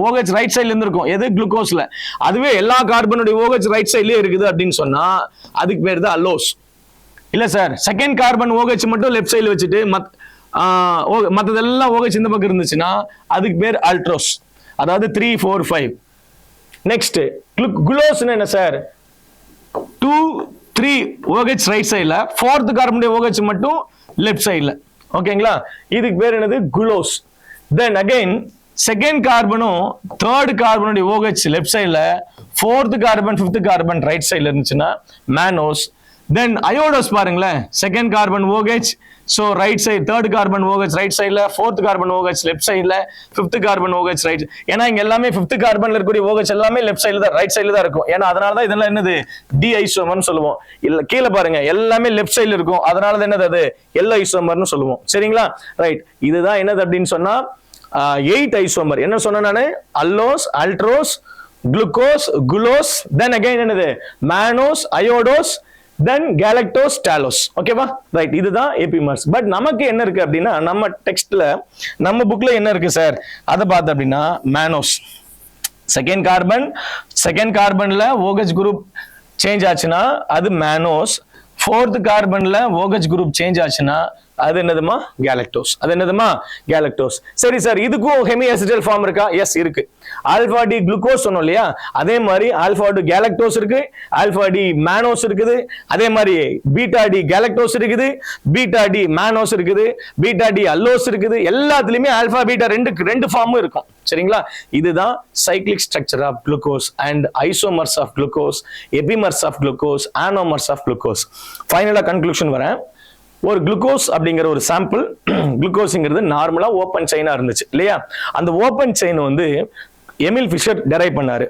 OH ரைட் சைடுல இருந்து இருக்கும் எது குளுக்கோஸ்ல அதுவே எல்லா கார்பனுடைய OH ரைட் சைடுலயே இருக்குது அப்படின்னு சொன்னா அதுக்கு பேர் தான் அல்லோஸ் இல்ல சார் செகண்ட் கார்பன் OH மட்டும் லெஃப்ட் சைடுல வச்சுட்டு மத்ததெல்லாம் OH இந்த பக்கம் இருந்துச்சுன்னா அதுக்கு பேர் அல்ட்ரோஸ் அதாவது 3 4 5 நெக்ஸ்ட் குளோஸ் என்ன சார் 2 3 OH ரைட் சைடுல ஃபோர்த் கார்பனுடைய OH மட்டும் லெஃப்ட் சைடுல ஓகேங்களா இதுக்கு பேர் என்னது குளோஸ் தென் அகைன் செகண்ட் கார்பனும் தேர்ட் கார்பனுடைய OH லெஃப்ட் சைடுல fourth carbon fifth carbon right சைடுல இருந்துச்சுன்னா மேனோஸ் then iodose பாருங்களேன் second carbon OH so right side third carbon OH right sideல fourth carbon OH left sideல fifth carbon OH right ஏனா இங்க எல்லாமே fifth carbonல இருக்கக்கூடிய OH எல்லாமே left sideல தான் right sideல தான் இருக்கும் ஏனா அதனால தான் இதெல்லாம் என்னது D ஐசோமர்னு சொல்லுவோம் இல்ல கீழ பாருங்க எல்லாமே left sideல இருக்கும் அதனால தான் என்னது அது L ஐசோமர்னு சொல்லுவோம் சரிங்களா ரைட் இதுதான் என்னது அப்படினு சொன்னா 8 ஐசோமர் என்ன சொன்னேன் நானு allose altrose glucose, gulose, then again என்னது mannose, idose, then galactose, talose. ஓகேவா? ரைட், இதுதான் எபிமர்ஸ். பட் நமக்கு என்ன இருக்கு அப்படின்னா, நம்ம டெக்ஸ்ட்ல நம்ம புக்ல என்ன இருக்கு சார் அதை பார்த்து அப்படின்னா, மேனோஸ் செகண்ட் கார்பன்ல OH குரூப் சேஞ்ச் ஆச்சுன்னா அது மேனோஸ். ஃபோர்த் கார்பன்ல OH குரூப் சேஞ்ச் ஆச்சுன்னா அது என்னதுமா கேலக்டோஸ். சரி சார், இதுக்கும் ஹெமி அசிட்டல் ஃபார்ம் இருக்கா? எஸ் இருக்கு. ஆல்பா டி குளுக்கோஸ் சொன்னோம் இல்லையா, அதே மாதிரி ஆல்பா டி கேலக்டோஸ் இருக்கு, ஆல்பா டி மேனோஸ் இருக்குது, அதே மாதிரி பீட்டா டி கேலக்டோஸ் இருக்குது, பீட்டா டி மேனோஸ் இருக்குது, பீட்டா டி அல்லோஸ் இருக்குது. எல்லாத்துலயுமே ஆல்பா பீட்டா ரெண்டு ஃபார்மும் இருக்கும். சரிங்களா? இதுதான் cyclic structure of glucose and isomers of glucose, epimers of glucose, anomers of glucose. ஃபைனலா கன்க்ளூஷன் வரேன். ஒரு குளுக்கோஸ் அப்படிங்கிற ஒரு சாம்பிள், குளுக்கோஸ்ங்கிறது நார்மலா ஓப்பன் செயினா இருந்துச்சு இல்லையா? அந்த ஓப்பன் செயின் வந்து எமில் ஃபிஷர் டெரைவ் பண்ணாரு.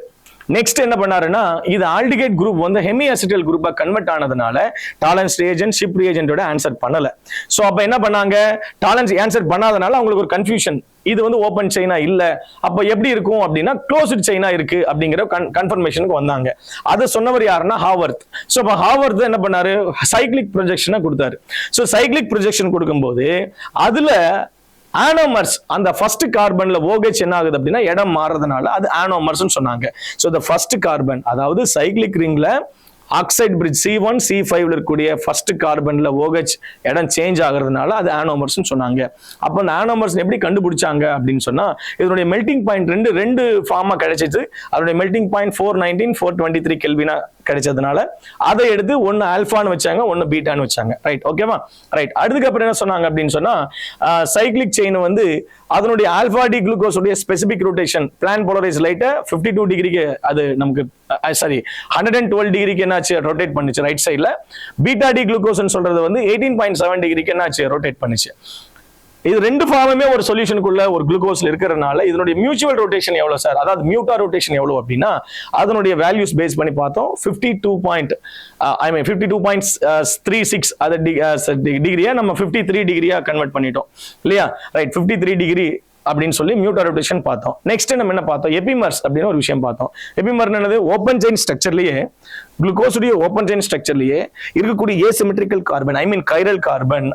நெக்ஸ்ட் என்ன பண்ணாருன்னா, இது ஆல்டிகைட் குரூப் வந்து ஹெமி அசிட்டல் குரூப்பா கன்வெர்ட் ஆனதுனால டாலன்ஸ் ரியேஜென்ட், ஷிப் ரியேஜென்ட்டோட ஆன்சர் பண்ணல. சோ அப்ப என்ன பண்ணாங்க, டாலன்ஸ் ஆன்சர் பண்ணாதனால அவங்களுக்கு ஒரு கன்ஃபியூஷன், இது வந்து ஓப்பன் செயினா இல்ல, அப்ப எப்படி இருக்கும் அப்படின்னா க்ளோஸ்ட் செயினா இருக்கு அப்படிங்கிற கன்ஃபர்மேஷனுக்கு வந்தாங்க. அதை சொன்னவர் யாருன்னா ஹாவர்த். சோ அப்ப ஹாவர்த் என்ன பண்ணாரு, சைக்ளிக் ப்ரொஜெக்ஷனை கொடுத்தாரு. சோ சைக்ளிக் ப்ரொஜெக்ஷன் கொடுக்கும்போது அதுல ஆனோமர்ஸ், அந்த ஃபர்ஸ்ட் கார்பன்ல OH என்ன ஆகுது அப்படின்னா இடம் மாறுறதுனால அது ஆனோமர்ஸ் சொன்னாங்க. சோ the ஃபர்ஸ்ட் கார்பன், அதாவது சைக்ளிக் ரிங்ல ஆக்சைடு பிரிட்ஜ் C1 C5 இருக்கக்கூடிய ஃபர்ஸ்ட் கார்பன்ல OH இடம் சேஞ்ச் ஆகுறதுனால அது ஆனோமர்ஸ் சொன்னாங்க. அப்ப அந்த ஆனோமர்ஸ் எப்படி கண்டுபிடிச்சாங்க அப்படின்னு சொன்னா, இதனுடைய மெல்டிங் பாயிண்ட் ரெண்டு ஃபார்மா கிடைச்சிச்சு. அதனுடைய மெல்டிங் பாயிண்ட் 419 423 கெல்வினா கிடைச்சதுனால அதை எடுத்து ஒன்னு ஆல்பான்னு வச்சாங்க, ஒன்னு பீட்டான்னு வச்சாங்க. ரைட், ஓகேவா? ரைட், அதுக்கப்புறம் என்ன சொன்னாங்க அப்படின்னு சொன்னா, சைக்ளிக் செயின் வந்து அதனுடைய ஆல்பா டி குளுக்கோஸ் உடைய ஸ்பெசிபிக் ரொட்டேஷன் பிளான் போலரைஸ் லைட்டை 52 டிகிரிக்கு அது நமக்கு சாரி 112 டிகிரிக்கு என்னாச்சு ரொட்டேட் பண்ணுச்சு ரைட் சைட்ல. பீட்டா டி குளுக்கோஸ் சொல்றது வந்து 18.7 டிகிரிக்கு என்னாச்சு ரொட்டேட் பண்ணுச்சு. இது ரெண்டு ஃபார்முமே ஒரு சொல்யூஷனுக்குள்ள ஒரு குளுக்கோஸ்ல இருக்கிறதுனால இதனுடைய மியூச்சுவல் ரொட்டேஷன் எவ்வளவு சார், அதாவது மியூட்டா ரொட்டேஷன் எவ்வளவு அப்படின்னா அதனுடைய வேல்யூஸ் பேஸ் பண்ணி பார்த்தோம். 52.36 அது டிகிரியா நம்ம 53 டிகிரியா கன்வெர்ட் பண்ணிட்டோம் இல்லையா? ரைட், 53 டிகிரி அப்படின்னு சொல்லி மியூட்டா ரொட்டேஷன் பார்த்தோம். நெக்ஸ்ட் நம்ம என்ன பார்த்தோம், எபிமர்ஸ் அப்படின்னு ஒரு விஷயம் பார்த்தோம். எபிமர் என்னது, ஓப்பன் செயின் ஸ்ட்ரக்சர்லயே குளுக்கோஸுடைய ஓப்பன் செயின் ஸ்ட்ரக்சர்லயே இருக்கக்கூடிய asymmetrical carbon, chiral carbon,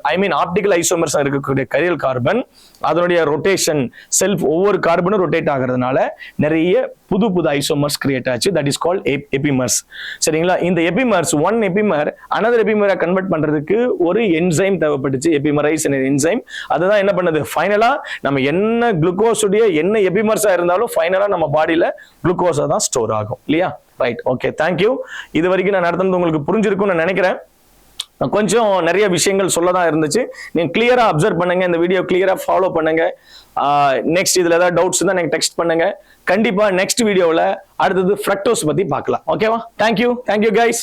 optical isomers இருக்கக்கூடிய கைரல் கார்பன், அதனுடைய ரொட்டேஷன் செல்ஃப் ஒவ்வொரு கார்பனும் ரொட்டேட் ஆகிறதுனால நிறைய புது ஐசோமர்ஸ் கிரியேட் ஆச்சு. That is called epimers. சரிங்களா? இந்த எபிமர்ஸ் ஒன் எபிமர் அனதர் எபிமரை கன்வெர்ட் பண்றதுக்கு ஒரு என்சைம் தேவைப்பட்டுச்சு, எபிமரைஸ் என்சைம். அதுதான் என்ன பண்ணது, ஃபைனலா நம்ம என்ன குளுக்கோஸுடைய என்ன எபிமர்ஸா இருந்தாலும் ஃபைனலா நம்ம பாடியில குளுக்கோஸா தான் ஸ்டோர் ஆகும் இல்லையா? Right, okay, thank you. இது வரைக்கும் நான் நடத்துனது உங்களுக்கு புரிஞ்சிருக்கும்னு நினைக்கிறேன். கொஞ்சம் நிறைய விஷயங்கள் சொல்லதான் இருந்துச்சு. நீங்க கிளியரா அப்சர்வ் பண்ணுங்க, இந்த வீடியோ கிளியரா ஃபாலோ பண்ணுங்க. நெக்ஸ்ட் இதுல ஏதாவது டவுட்ஸ் தான் எனக்கு டெக்ஸ்ட் பண்ணுங்க. கண்டிப்பா நெக்ஸ்ட் வீடியோல அடுத்தது ஃப்ரக்டோஸ் பத்தி பார்க்கலாம். ஓகேவா? Thank you guys.